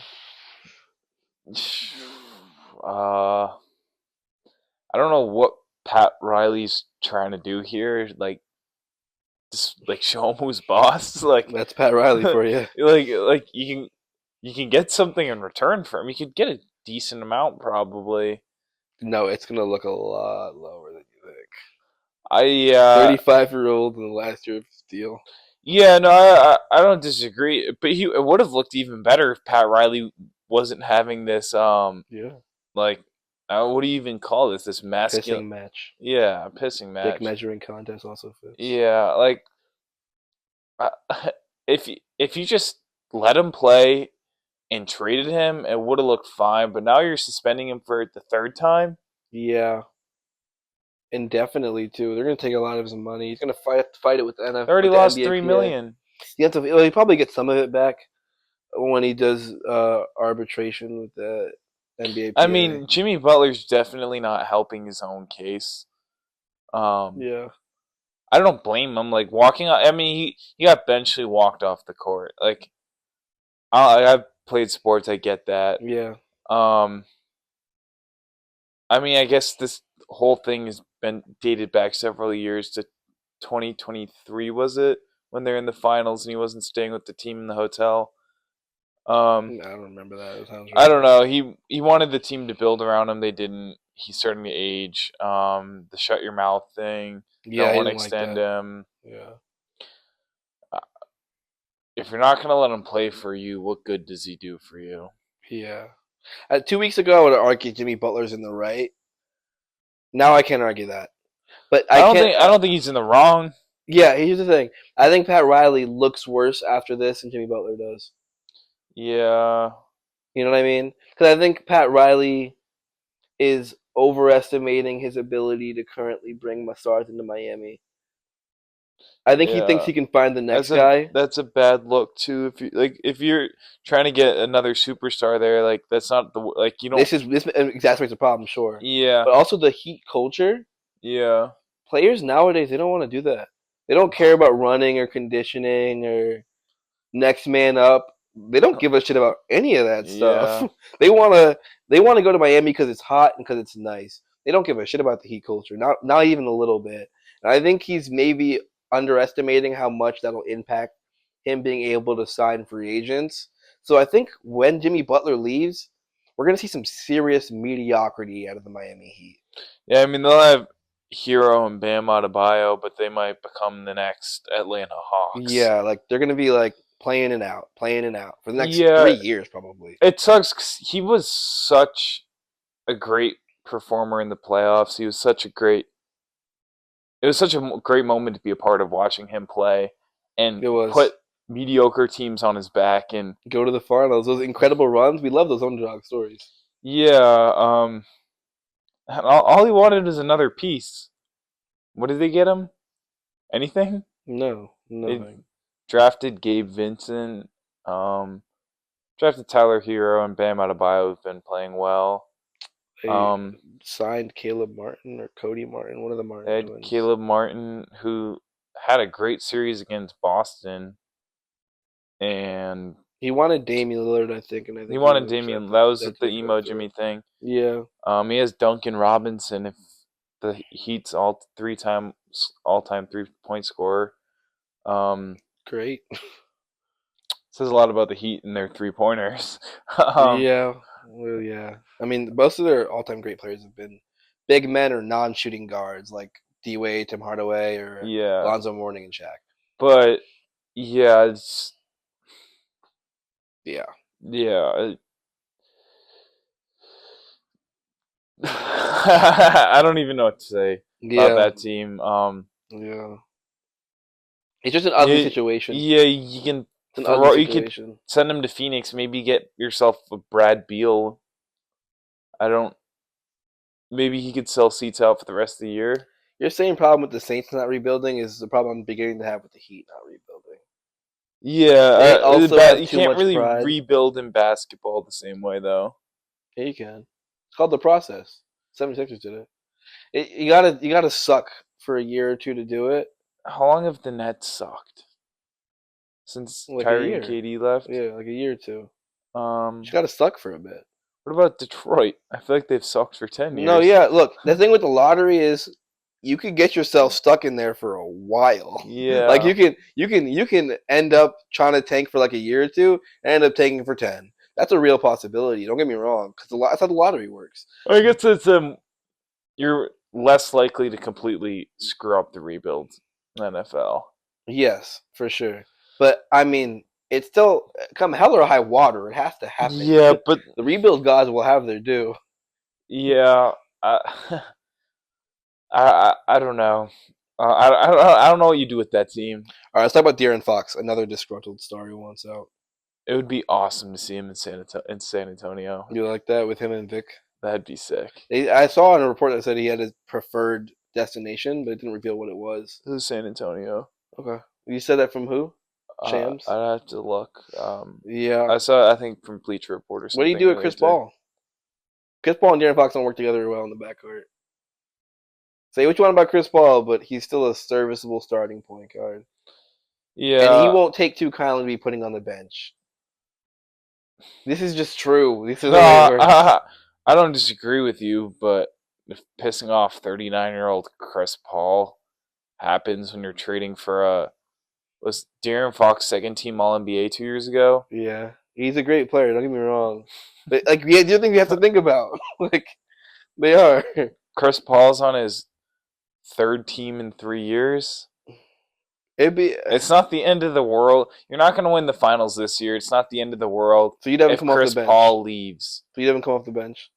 don't know what Pat Riley's trying to do here. Like, just like show him who's boss. Like that's Pat Riley for you. like you can get something in return for him. You could get a decent amount probably. No, it's gonna look a lot lower than you think. 35-year-old in the last year of his deal. Yeah, no, I don't disagree. But it would have looked even better if Pat Riley wasn't having this like what do you even call this? This masculine pissing match. Yeah, a pissing match. Dick measuring contest also fits. Yeah, like if you just let him play and traded him, it would have looked fine. But now you're suspending him for the third time. Yeah, indefinitely too. They're gonna take a lot of his money. He's gonna fight it with the NFL. They already lost $3 million. He probably get some of it back when he does arbitration with the NBA. I mean, Jimmy Butler's definitely not helping his own case. Yeah. I don't blame him. Like walking out, I mean, he got eventually walked off the court. Like, I've played sports, I get that. Yeah. I mean, I guess this whole thing has been dated back several years to 2023, was it? When they're in the finals and he wasn't staying with the team in the hotel. I don't remember that. It sounds right. I don't know. He wanted the team to build around him. They didn't. He's starting to age. The shut your mouth thing. Yeah, don't want to extend him. Yeah. If you're not going to let him play for you, what good does he do for you? Yeah. 2 weeks ago, I would have argued Jimmy Butler's in the right. Now I can't argue that. But I don't think he's in the wrong. Yeah, here's the thing. I think Pat Riley looks worse after this than Jimmy Butler does. Yeah. You know what I mean? Because I think Pat Riley is overestimating his ability to currently bring stars into Miami. I think he thinks Yeah. he can find the next guy. That's a bad look too. If you're trying to get another superstar there, like that's not the like you don't. This exacerbates the problem, sure, Yeah, but also the Heat culture. yeah, Players nowadays they don't want to do that. They don't care about running or conditioning or next man up. They don't give a shit about any of that stuff. yeah. they wanna they wanna go to Miami because it's hot and because it's nice. They don't give a shit about the Heat culture, not even a little bit. And I think he's maybe underestimating how much that'll impact him being able to sign free agents. So I think when Jimmy Butler leaves, we're gonna see some serious mediocrity out of the Miami Heat. Yeah, I mean they'll have Hero and Bam Adebayo, but they might become the next Atlanta Hawks. Yeah, like they're gonna be like playing it out for the next Yeah, 3 years probably. it sucks 'cause he was such a great performer in the playoffs. He was such a great. It was such a great moment to be a part of watching him play and It was put mediocre teams on his back. And go to the finals. Those incredible runs. We love those underdog stories. yeah, all he wanted was another piece. What did they get him? Anything? No, They nothing. drafted Gabe Vincent, um, drafted Tyler Hero and Bam Adebayo, who've been playing well. They Um, signed Caleb Martin or Cody Martin, one of the they Martin had twins. Caleb Martin, who had a great series against Boston, and He wanted Damian Lillard, I think, and I he think he wanted would Damian. accept That was that the didn't go emo through. Jimmy thing. Yeah, He has Duncan Robinson, if the Heat's all-time 3-point scorer. Um, great. says a lot about the Heat and their 3-pointers. Yeah, well, yeah. I mean, most of their all-time great players have been big men or non-shooting guards like D Wade, Tim Hardaway, or Yeah, Alonzo Mourning and Shaq. but yeah, it's Yeah, yeah. I don't even know what to say about yeah, that team. yeah. It's just an ugly Yeah, situation. yeah, you can It's an ugly you could situation. send him to Phoenix. Maybe get yourself a Brad Beal. I don't. Maybe he could sell seats out for the rest of the year. Your same problem with the Saints not rebuilding is the problem I'm beginning to have with the Heat not rebuilding. They Yeah, also have you too can't much really pride. rebuild in basketball the same way though. Yeah, you can. It's called the process. 76ers did it. You gotta suck for a year or two to do it. How long have the Nets sucked since Like a Kyrie and year. KD left? Yeah, like a year or two. You Um, gotta suck for a bit. what about Detroit? I feel like they've sucked for 10 No, years. yeah, look, the thing with the lottery is you could get yourself stuck in there for a while. Like Yeah. you can end up trying to tank for like a year or two and end up tanking for 10. That's a real possibility. Don't get me wrong, because that's how the lottery works. I guess it's you're less likely to completely screw up the rebuild in the NFL. Yes, for sure. But I mean, it's still come hell or high water. It has to happen. Yeah, but The rebuild gods will have their due. yeah, I I don't know. I don't know what you do with that team. All right, let's talk about De'Aaron Fox, another disgruntled star who wants out. It would be awesome to see him in San Antonio. You like that with him and Vic? That'd be sick. I saw in a report that said he had his preferred destination, but it didn't reveal what it was. Who's San Antonio? Okay. You said that from who? Shams? I'd have to look. Yeah. I saw. I think from Bleacher Report or What do you something do the with other Chris day. Paul? Chris Paul and De'Aaron Fox don't work together well in the backcourt. Say what you want about Chris Paul, but he's still a serviceable starting point guard. And he Yeah, won't take too kindly to be putting on the bench. This is just true. This is no, the way it works. I don't disagree with you, but if pissing off 39-year-old Chris Paul happens when you're trading for was De'Aaron Fox second team All NBA 2 years ago? Yeah. He's a great player, don't get me wrong. But like the other thing you have to think about. Like they are. Chris Paul's on his third team in 3 years. It'd be It's not the end of the world. You're not going to win the finals this year. It's not the end of the world so you'd have him if come off the Chris bench. Paul leaves. So you'd have him come off the bench.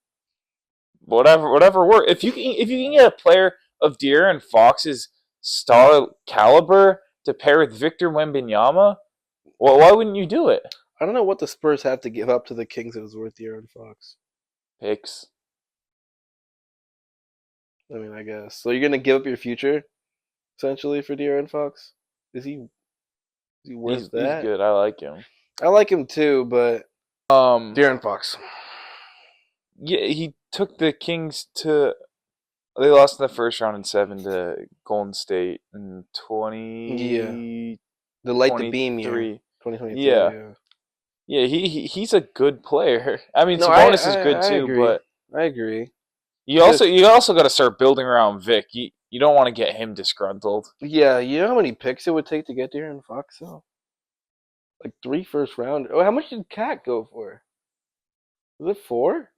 Whatever work. If you can get a player of De'Aaron Fox's star caliber to pair with Victor Wembanyama, well, why wouldn't you do it? I don't know what the Spurs have to give up to the Kings that is worth De'Aaron Fox. Picks. I mean, I guess. So you're gonna give up your future essentially for De'Aaron Fox? Is he worth He's that? good. I like him. I like him too, but Um, De'Aaron Fox. yeah, he took the Kings to. They lost in the first round in 7 to Golden State in Yeah, 2023. the light the beam year, 2023. Yeah, Yeah. yeah. He's a good player. I mean, No, Sabonis is good I too, agree. but I agree. you also Just you also got to start building around Vic. You don't want to get him disgruntled. yeah, you know how many picks it would take to get De'Aaron Fox though? Like 3 first round. Oh, how much did Cat go for? Was it 4?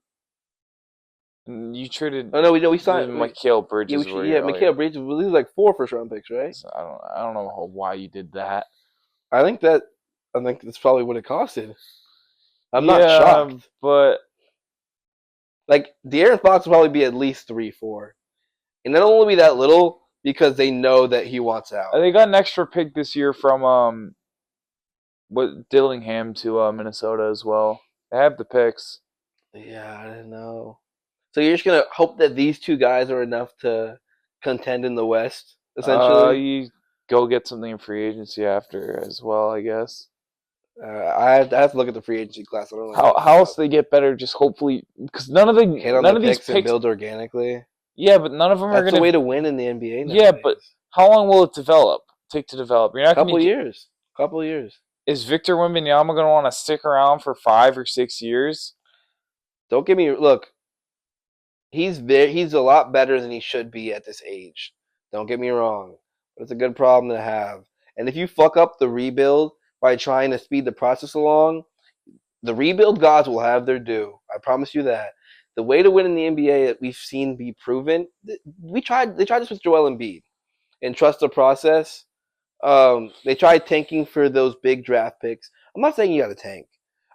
And you traded Oh no, we signed. Mikal Yeah, Bridges away yeah, earlier. Mikal Bridges. Well, these are like 4 first round picks, right? So I don't know why you did that. I think that I think that's probably what it costed. I'm not Yeah, shocked. but Like De'Aaron Fox will probably be at least 3, 4, and that'll only be that little because they know that he wants out. they got an extra pick this year from Dillingham to Minnesota as well. They have the picks. Yeah, I don't know. So you're just gonna hope that these 2 guys are enough to contend in the West, essentially. You go get something in free agency after as well, I guess. I have to look at the free agency class. I don't really know How much else about they get better? Just hopefully because hit on none the of these picks and picks. build organically. Yeah, but none of them are That's the way gonna. to win in the NBA Yeah, but nowadays. how long will it take to develop? You're not gonna Couple be. years. Couple years. Is Victor Wembanyama gonna want to stick around for 5 or 6 years? Don't get me look. He's a lot better than he should be at this age. Don't get me wrong. But it's a good problem to have. And if you fuck up the rebuild by trying to speed the process along, the rebuild gods will have their due. I promise you that. The way to win in the NBA that we've seen be proven, they tried this with Joel Embiid and trust the process. They tried tanking for those big draft picks. I'm not saying you got to tank.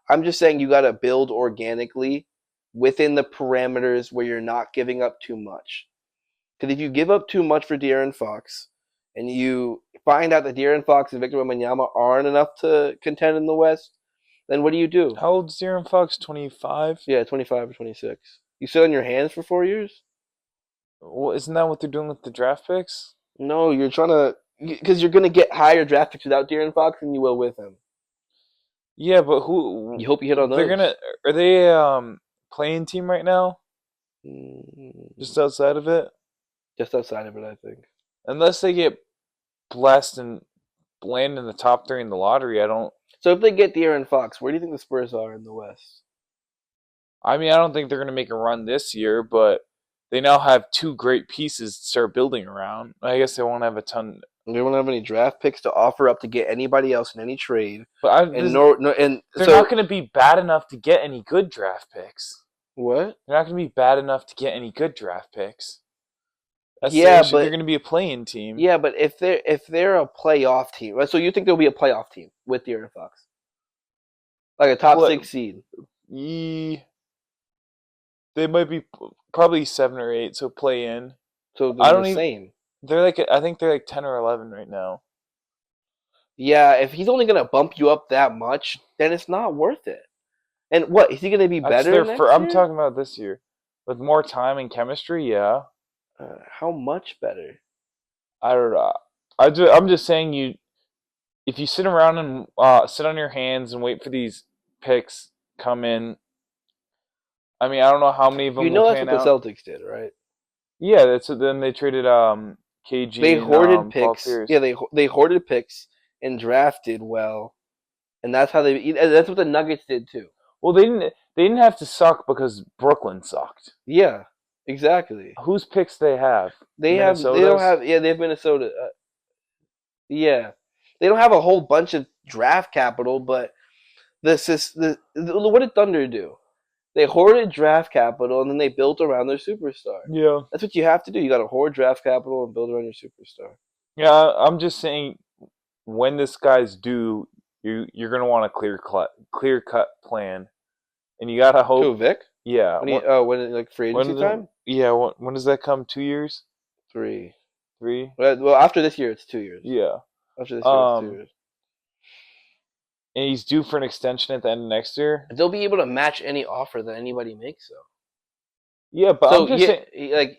I'm just saying you got to build organically within the parameters where you're not giving up too much. Because if you give up too much for De'Aaron Fox, and you find out that De'Aaron Fox and Victor Wembanyama aren't enough to contend in the West, then what do you do? How old's De'Aaron Fox? 25. Yeah, 25 or 26. You sit on your hands for 4 years? Well, isn't that what they're doing with the draft picks? No, you're trying to because you're going to get higher draft picks without De'Aaron Fox than you will with him. Yeah, but who? You hope you hit on They're those. gonna. Are they playing team right now? Just Mm, outside of it, just outside of it, I think. unless they get blessed and land in the top 3 in the lottery. I don't. So if they get De'Aaron Fox, where do you think the Spurs are in the West? I mean, I don't think they're gonna make a run this year, but they now have 2 great pieces to start building around. I guess they won't have a ton. They don't have any draft picks to offer up to get anybody else in any trade, But and no, and they're so not going to be bad enough to get any good draft picks. what? They're not going to be bad enough to get any good draft picks. That's the Yeah, issue. They're but going to be a playing team. yeah, but if they're a playoff team, right? So you think there'll be a playoff team with De'Aaron Fox, like a top Play, 6 seed? they might be probably 7 or 8, so play in. So I they're the don't even. same. I think they're like 10 or 11 right now. Yeah, if he's only gonna bump you up that much, then it's not worth it. And what is he gonna be That's better their. next I'm year? talking about this year, with more time and chemistry. Yeah, How much better? I don't know. I'm just saying if you sit around and sit on your hands and wait for these picks come in, I mean, I don't know how many of You them will know that's pan what the out. Celtics did, right? Yeah, that's then they traded They KG and hoarded Paul picks. Pierce. Yeah, they hoarded picks and drafted well, and that's how they. That's what the Nuggets did too. Well, they didn't have to suck because Brooklyn sucked. Yeah, exactly. Whose picks they have? They don't Minnesota's. have. Yeah, they have Minnesota. Yeah, they don't have a whole bunch of draft capital, but what did Thunder do? They hoarded draft capital and then they built around their superstar. Yeah. That's what you have to do. You got to hoard draft capital and build around your superstar. Yeah, I'm just saying when this guy's due, you're gonna want a clear cut plan, and you gotta Who, hope. Vic? Yeah. When like free agency time? When does that come? 2 years? 3. 3? Well, after this year, it's 2 years. Yeah. After this year, it's two Um, years. and he's due for an extension at the end of next year. They'll be able to match any offer that anybody makes, though. Yeah, but So I'm just saying, like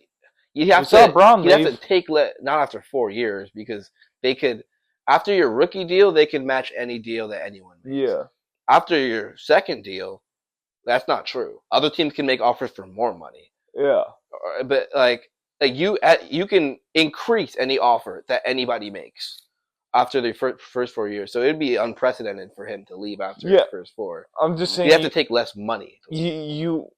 you have without Braun, you have to take not after 4 years because they could after your rookie deal they can match any deal that anyone makes. yeah, After your second deal, that's not true. Other teams can make offers for more money, yeah, but you can increase any offer that anybody makes after the first 4 years. So it'd be unprecedented for him to leave after his first four. I'm just saying You have to take less money. You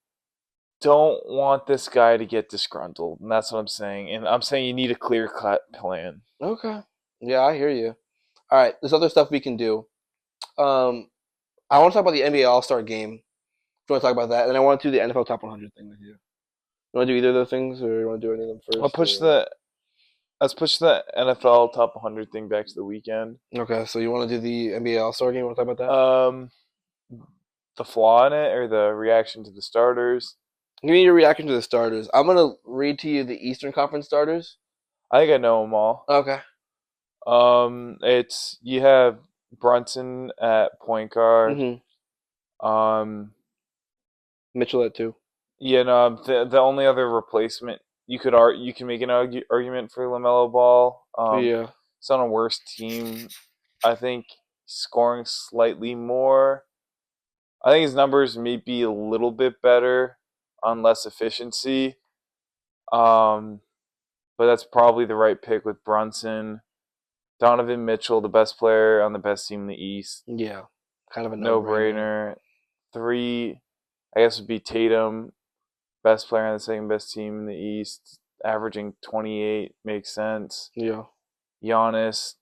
don't want this guy to get disgruntled, and that's what I'm saying. And I'm saying you need a clear-cut plan. Okay. Yeah, I hear you. All right, there's other stuff we can do. I want to talk about the NBA All-Star Game. If you want to talk about that, and I want to do the NFL Top 100 thing with you. You want to do either of those things, or you want to do any of them first? Let's push the NFL Top 100 thing back to the weekend. Okay, so you want to do the NBA All-Star Game? You want to talk about that? The flaw in it, or the reaction to the starters? Give me your reaction to the starters. I'm gonna read to you the Eastern Conference starters. I think I know them all. Okay. It's you have Brunson at point guard. Mm-hmm. Mitchell at 2. Yeah, no. The only other replacement you can make an argument for LaMelo Ball. Yeah. It's on a worse team. I think scoring slightly more. I think his numbers may be a little bit better on less efficiency. But that's probably the right pick with Brunson. Donovan Mitchell, the best player on the best team in the East. Yeah. Kind of a no-brainer. 3, I guess, would be Tatum, best player on the second best team in the East, averaging 28, makes sense. Yeah. Giannis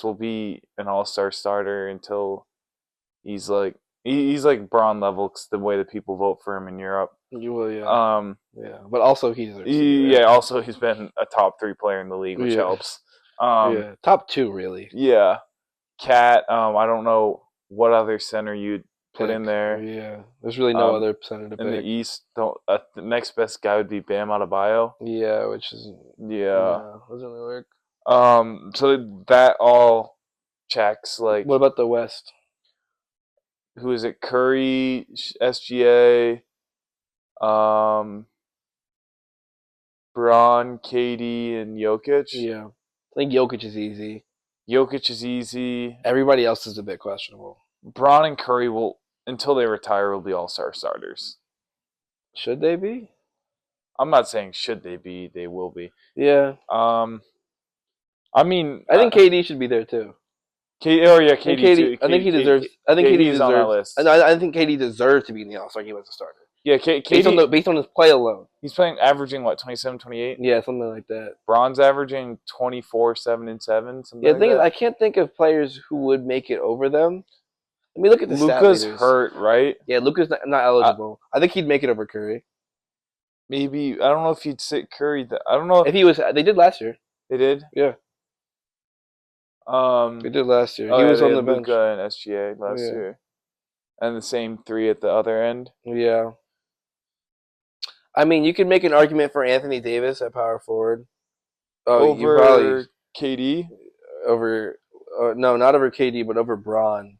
will be an all-star starter until he's like Braun level, 'cause the way that people vote for him in Europe. You will, yeah. Yeah, but also he's also he's been a top 3 player in the league, which helps. Yeah, top 2 really. Yeah, Cat. I don't know what other center you'd put in there. Yeah, there's really no other center to pick. In the East, the next best guy would be Bam Adebayo. Yeah, which is doesn't really work. So that all checks. Like, what about the West? Who is it? Curry, SGA, Braun, KD, and Jokic. Yeah, I think Jokic is easy. Everybody else is a bit questionable. Braun and Curry will, until they retire, will be all-star starters. Should they be? I'm not saying should they be. They will be. Yeah. I mean, I think KD should be there too. KD too. I think he deserves. I think KD deserves on our list. I think KD deserves to be in the All-Star game as a starter. Yeah, KD, based on his play alone. He's averaging what, 27, 28? Yeah, something like that. Braun's averaging 24, 7, and 7. Yeah, the thing is, I can't think of players who would make it over them. Let me look at the stat leaders. Luka's hurt, right? Yeah, Luka's not eligible. I think he'd make it over Curry. Maybe. I don't know if he'd sit Curry. I don't know if he was. They did last year. They did? Yeah. They did last year. He was on the bench. Luka and SGA last year. And the same 3 at the other end. Yeah. I mean, you could make an argument for Anthony Davis at power forward. Over KD? No, not over KD, but over Braun.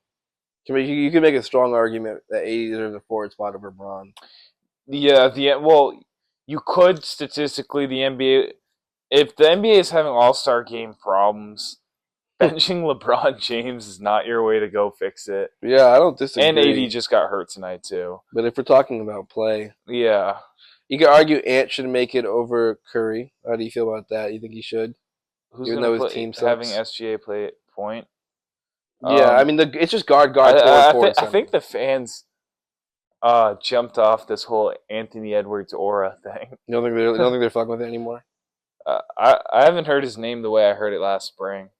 You could make a strong argument that AD deserves a forward spot over Braun. Yeah, you could statistically. The NBA, if the NBA is having all-star game problems, benching LeBron James is not your way to go fix it. Yeah, I don't disagree. And AD just got hurt tonight too. But if we're talking about play, yeah, you could argue Ant should make it over Curry. How do you feel about that? You think he should? Even though his team sucks? Having SGA play at point. Yeah, I mean it's just guard, forward. I think the fans jumped off this whole Anthony Edwards aura thing. You don't think they're fucking with it anymore? I haven't heard his name the way I heard it last spring.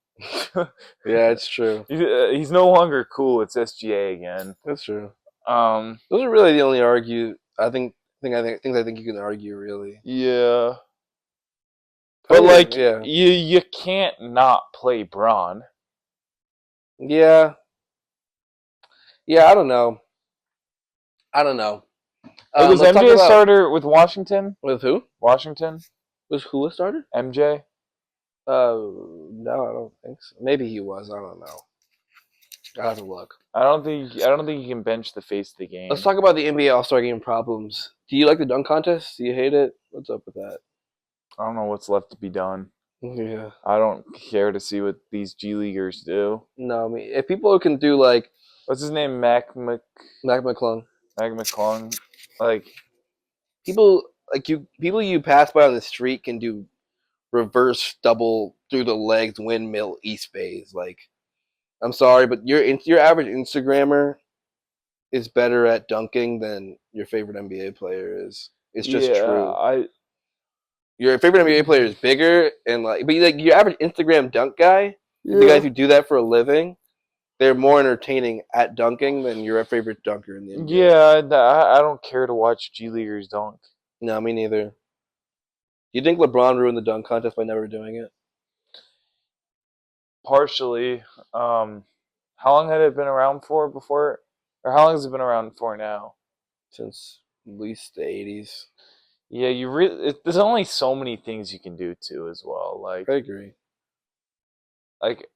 Yeah, it's true. He's no longer cool. It's SGA again. That's true. Those are really the only things I think you can argue really. Yeah. But you can't not play Braun. Yeah. Yeah, I don't know. It was MJ a starter with Washington? With who? Washington. Was who a starter? MJ? No, I don't think so. Maybe he was. I don't know. I have to look. I don't think he can bench the face of the game. Let's talk about the NBA All Star Game problems. Do you like the dunk contest? Do you hate it? What's up with that? I don't know what's left to be done. Yeah. I don't care to see what these G Leaguers do. No, I mean, if people can do like What's his name? Mac McClung, Mac McClung. Like, people you pass by on the street can do reverse double through the legs windmill east phase. Like, I'm sorry, but your average Instagrammer is better at dunking than your favorite NBA player is. It's just true. Your favorite NBA player is bigger and but like your average Instagram dunk guy, the guys who do that for a living, they're more entertaining at dunking than your favorite dunker in the NBA. Yeah, I don't care to watch G Leaguers dunk. No, me neither. Do you think LeBron ruined the dunk contest by never doing it? Partially. How long had it been around for before? Or how long has it been around for now? Since at least the 80s. Yeah, there's only so many things you can do too, as well. Like, I agree. Like,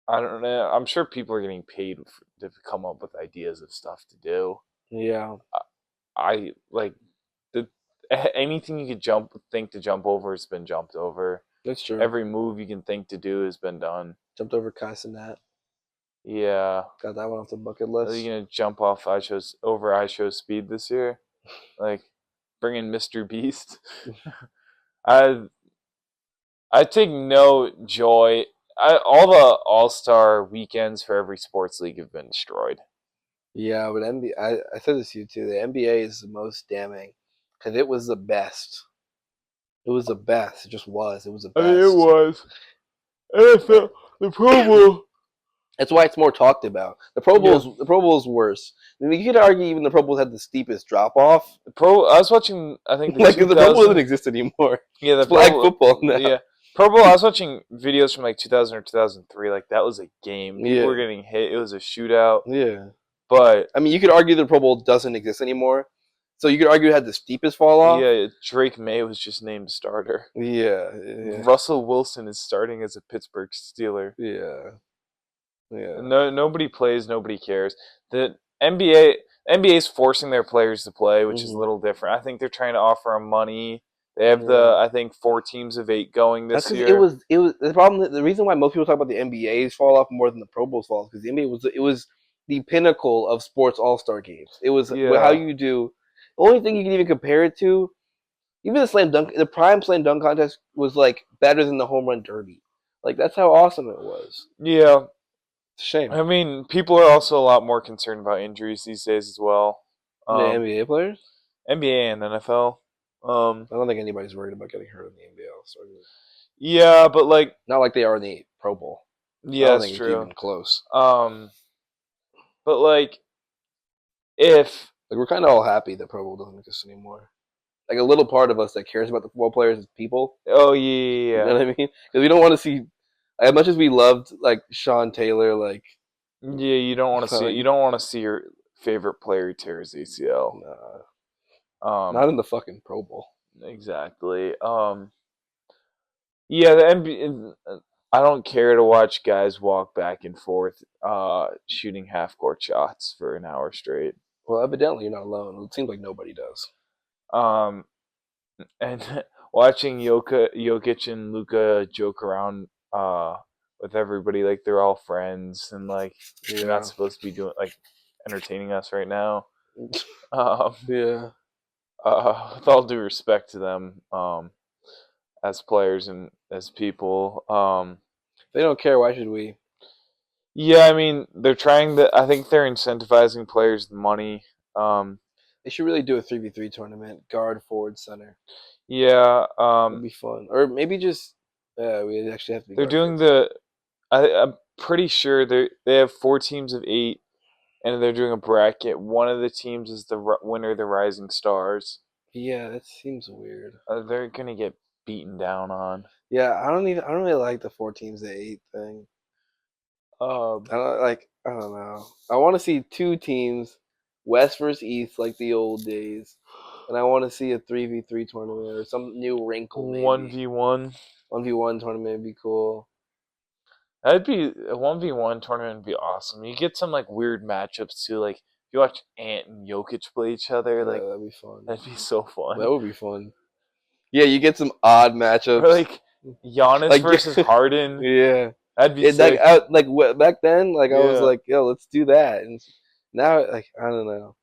I don't know. I'm sure people are getting paid to come up with ideas of stuff to do. Yeah, I like the anything you could think to jump over has been jumped over. that's true. Every move you can think to do has been done. Jumped over Casanat. Yeah. Got that one off the bucket Are list. you gonna jump off iShow speed this year? Like, bring in Mr. Beast. I I take no joy. All the All-Star weekends for every sports league have been destroyed. Yeah, but NBA, I said this to you too. The NBA is the most damning because it was the best. It was the best. It just was. It was the I mean, it best. was. NFL, the Pro Bowl. That's why it's more talked about. The Pro Bowl's worse. I mean, you could argue even the Pro Bowl had the steepest drop off. I was watching. I think the Pro Bowl doesn't exist anymore. Yeah, the it's flag football now. Yeah, Pro Bowl. I was watching videos from like 2000 or 2003. Like, that was a game. People were getting hit. It was a shootout. Yeah. But I mean, you could argue the Pro Bowl doesn't exist anymore. So you could argue it had the steepest fall off. Yeah, Drake May was just named starter. Yeah. Russell Wilson is starting as a Pittsburgh Steeler. Yeah. Yeah. Nobody plays. Nobody cares. The NBA is forcing their players to play, which is a little different. I think they're trying to offer them money. They have I think 4 teams of 8 going this year. It was the problem. The reason why most people talk about the NBA's fall off more than the Pro Bowl's fall off because the NBA was the pinnacle of sports All-Star games. It was how you do. The only thing you can even compare it to, even the prime slam dunk contest was like better than the home run derby. Like that's how awesome it was. Yeah. It's a shame. I mean, people are also a lot more concerned about injuries these days as well. The NBA players? NBA and NFL. I don't think anybody's worried about getting hurt in the NBA All-Star game. Yeah, but like, not like they are in the Pro Bowl. Yeah, I don't that's think true. It's even close. But like, if we're kind of all happy that Pro Bowl doesn't exist anymore. Like a little part of us that cares about the football players is people. Oh yeah. You know what I mean? Because we don't want to see, as much as we loved like Sean Taylor, like yeah, you don't want to see your favorite player tear his ACL. Nah. Not in the fucking Pro Bowl. Exactly. Yeah, the NBA. I don't care to watch guys walk back and forth, shooting half-court shots for an hour straight. Well, evidently you're not alone. It seems like nobody does. And watching Jokic and Luka joke around with everybody like they're all friends and like you're not supposed to be doing like entertaining us right now. Yeah. With all due respect to them, as players and as people, they don't care. Why should we? Yeah, I mean they're trying to. I think they're incentivizing players with money. They should really do a 3v3 tournament, guard, forward, center. Yeah, it'd be fun. Or maybe just we actually have to. They're doing I'm pretty sure they have 4 teams of 8, and they're doing a bracket. One of the teams is the winner of the Rising Stars. Yeah, that seems weird. They're gonna get beaten down on. Yeah, I don't really like the 4 teams to 8 thing. I don't know. I want to see 2 teams, West versus East, like the old days, and I want to see a 3v3 tournament or some new wrinkle. 1v1. 1v1 tournament would be cool. That'd be a 1v1 tournament would be awesome. You get some like weird matchups too. Like if you watch Ant and Jokic play each other, Yeah, like that'd be fun. that'd be so That fun. would be fun. Yeah, you get some odd Or matchups. like Giannis Like, versus Harden. yeah, That'd be it like sick. back then, like I was Yeah. like, yo, let's do that. And now, like, I don't know.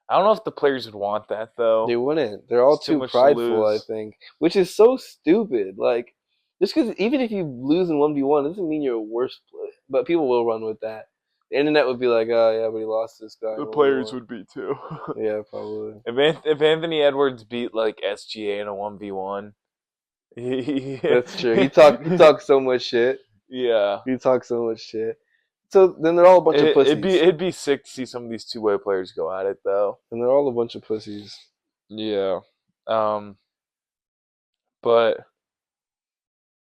I don't know if the players would want that They though. wouldn't. They're all It's too too much to prideful, I lose. think, which is so stupid. Like, just because even if you lose in 1v1, doesn't mean you're a worse player. But people will run with that. The internet would be like, oh yeah, but he lost to this guy in The one v players one. would be too. Yeah, probably. If Anthony Edwards beat like SGA in a 1v1, That's true. He talks so much shit. yeah. He talks so much shit. So then they're all a bunch of pussies. It'd be sick to see some of these two-way players go at it though. And they're all a bunch of pussies. Yeah. Um but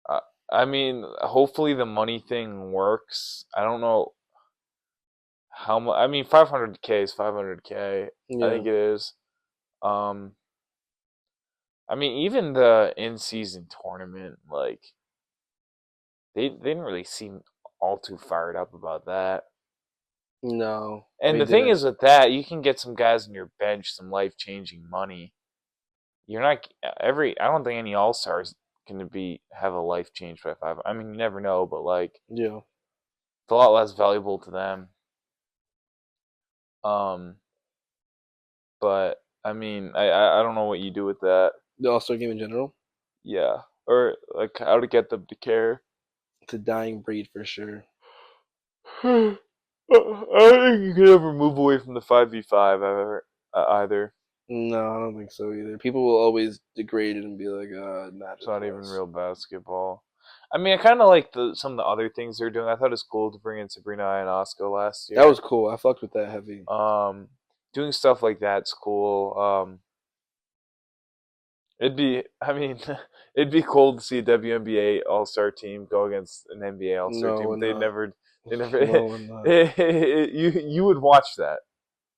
I, I mean, hopefully the money thing works. I don't know how much. I mean, 500K is 500K. I Yeah. think it is. Um I mean, even the in-season tournament, like they didn't really seem all too fired up about that. No, And they the thing didn't. is with that, you can get some guys on your bench some life-changing money. You're not every. I don't think any All Stars can be have a life changed by five. I mean, you never know, but like Yeah. it's a lot less valuable to them. Um, but I mean, I don't know what you do with that. The All Star game in general. Yeah, or like how to get them to care. It's a dying breed for sure. I don't think you can ever move away from the 5v5 ever either. No, I don't think so either. People will always degrade it and be like, it It's matters not even less. real basketball. I mean, I kind of like the some of the other things they're doing. I thought it was cool to bring in Sabrina Ionesco last That was year. cool. I fucked with that heavy. Um, Doing stuff like that's cool. I mean, it'd be cool to see a WNBA All Star team go against an NBA All Star No, team, we're but not. they never. No, we're not. You would watch that.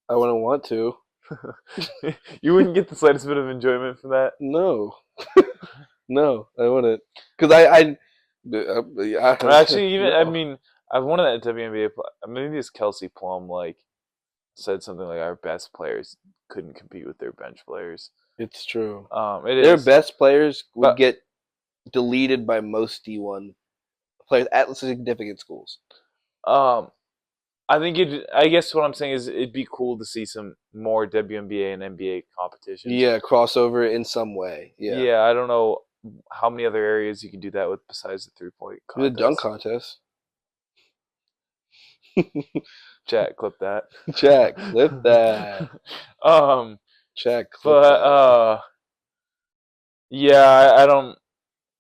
I wouldn't want to. You wouldn't get the slightest bit of enjoyment from that. No, no, I wouldn't. Because Actually, even I no. mean, I've one of that WNBA. Maybe it's Kelsey Plum. Like said something like our best players couldn't compete with their bench players. It's true. It Their is, best players would but get deleted by most D1 players at significant schools. um, I think it. I guess what I'm saying is it'd be cool to see some more WNBA and NBA competitions. Yeah, crossover in some way. Yeah. Yeah, I don't know how many other areas you can do that with besides the 3-point The dunk contest. contest. Chat, clip that. Jack, clip that. um, Jack, clip but that. yeah, I don't,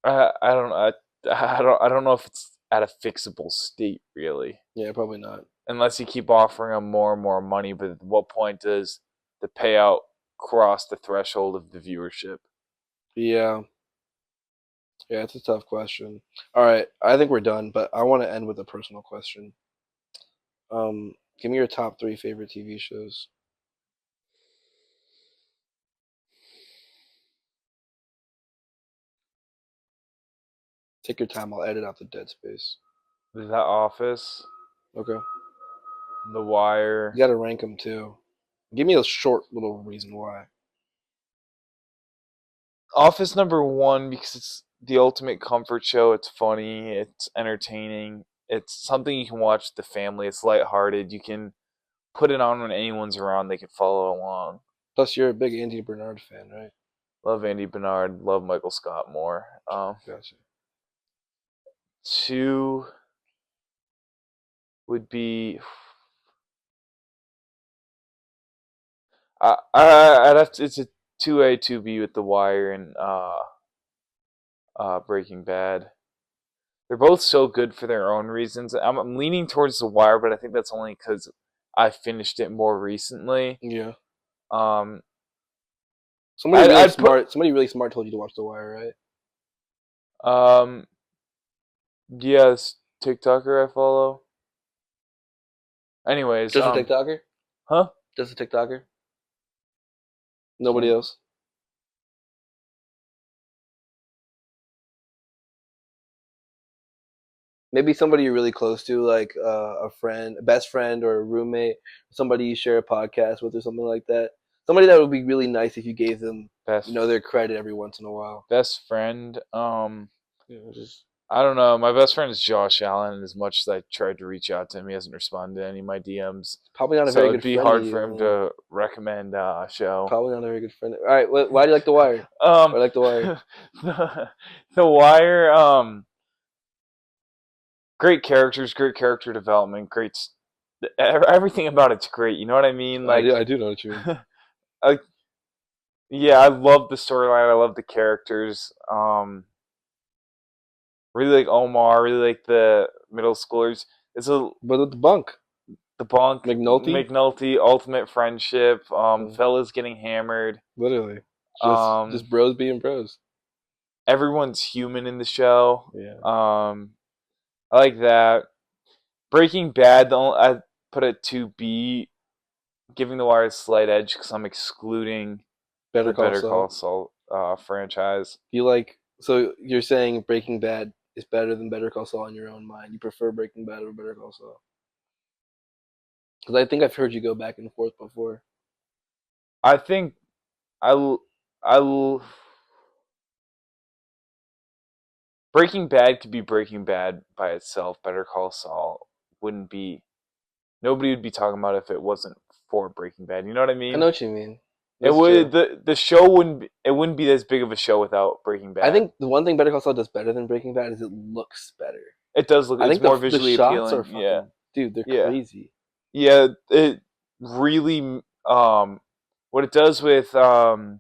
I don't know if it's at a fixable state really, Yeah, probably not. unless you keep offering them more and more money. But at what point does the payout cross the threshold of the viewership? Yeah. Yeah, it's a tough question. All right, I think we're done, but I want to end with a personal question. Give me your top three favorite TV shows. Take your time. I'll edit out the dead space. The Office, Okay. The You Wire. got to rank them too. Give me a short little reason why. Office number one because it's the ultimate comfort show. It's funny. It's entertaining. It's something you can watch with the family. It's lighthearted. You can put it on when anyone's around. They can follow along. Plus, you're a big Andy Bernard fan, right? Love Andy Bernard. Love Michael Scott more. Gotcha. Two would be. I'd have to. It's a 2A 2B with The Wire and Breaking Bad. They're both so good for their own reasons. I'm leaning towards The Wire, but I think that's only because I finished it more recently. Yeah. Um, Somebody really I'd put smart. Somebody really smart told you to watch The Wire, right? um, yes, TikToker I follow. Anyways, Just a TikToker. huh? Just a TikToker. Nobody Can't else. Maybe somebody you're really close to, like a friend, a best friend, or a roommate, somebody you share a podcast with, or something like that. Somebody that would be really nice if you gave them, Best their credit every once in a while. best friend. Just I don't know. My best friend is Josh Allen, and as much as I tried to reach out to him, he hasn't responded to any of my DMs. probably not a So very it'd good be friend to hard you. for him Man. to recommend a show. Probably not a very good friend. All right, why do you like The Wire? Why do you like The Wire? The Wire. Great characters, great character development, everything about it's great. You know what I mean? Like, I do know what you mean. like, yeah, I love the storyline. I love the characters. Really like Omar. Really like the middle schoolers. But with the bunk, the bunk McNulty, McNulty, ultimate friendship. Mm. Fellas getting hammered. literally, Um, just bros being bros. everyone's human in the show. Yeah. I like that. Breaking Bad, I put it to B, giving The Wire a slight edge because I'm excluding the Better Call Saul franchise. So you're saying Breaking Bad is better than Better Call Saul in your own mind? You prefer Breaking Bad over Better Call Saul? Because I think I've heard you go back and forth before. I think I Breaking Bad could be Breaking Bad by itself. Better Call Saul wouldn't be. Nobody would be talking about it if it wasn't for Breaking Bad. You know what I mean? I know what you mean. It would the show wouldn't be as big of a show without Breaking Bad. I think the one thing Better Call Saul does better than Breaking Bad is it looks better. It does look. I It's think more the visually shots appealing. are fucking, dude, they're crazy. Yeah, it really what it does with Lalo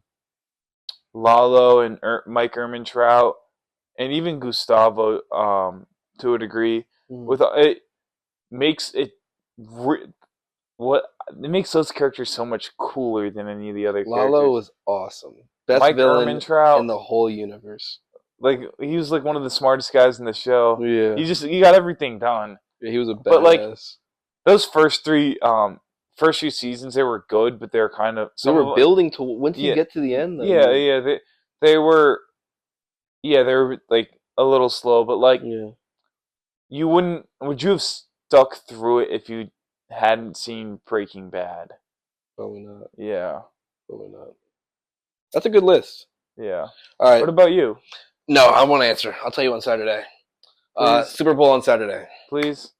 and Mike Ehrmantraut and even Gustavo to a degree with it makes it it makes those characters so much cooler than any of the other characters. Lalo was awesome. Best Mike villain Ehrmantraut in the whole universe. Like he was like one of the smartest guys in the show. Yeah. He got everything done. Yeah, he was a badass. But like those first few seasons, they were good, but they're kind of building to once you get to the end. Though, they were like a little slow, but like you would you have stuck through it if you hadn't seen Breaking Bad? Probably not. Yeah, probably not. That's a good list. Yeah. All right. What about you? No, I won't answer. I'll tell you on Saturday. Super Bowl on Saturday. Please.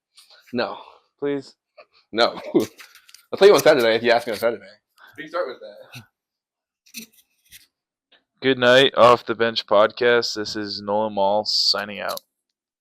No. Please. No. I'll tell you on Saturday if you ask me on Saturday. We start with that. Good night, Off the Bench podcast. This is Nolan Mall signing out.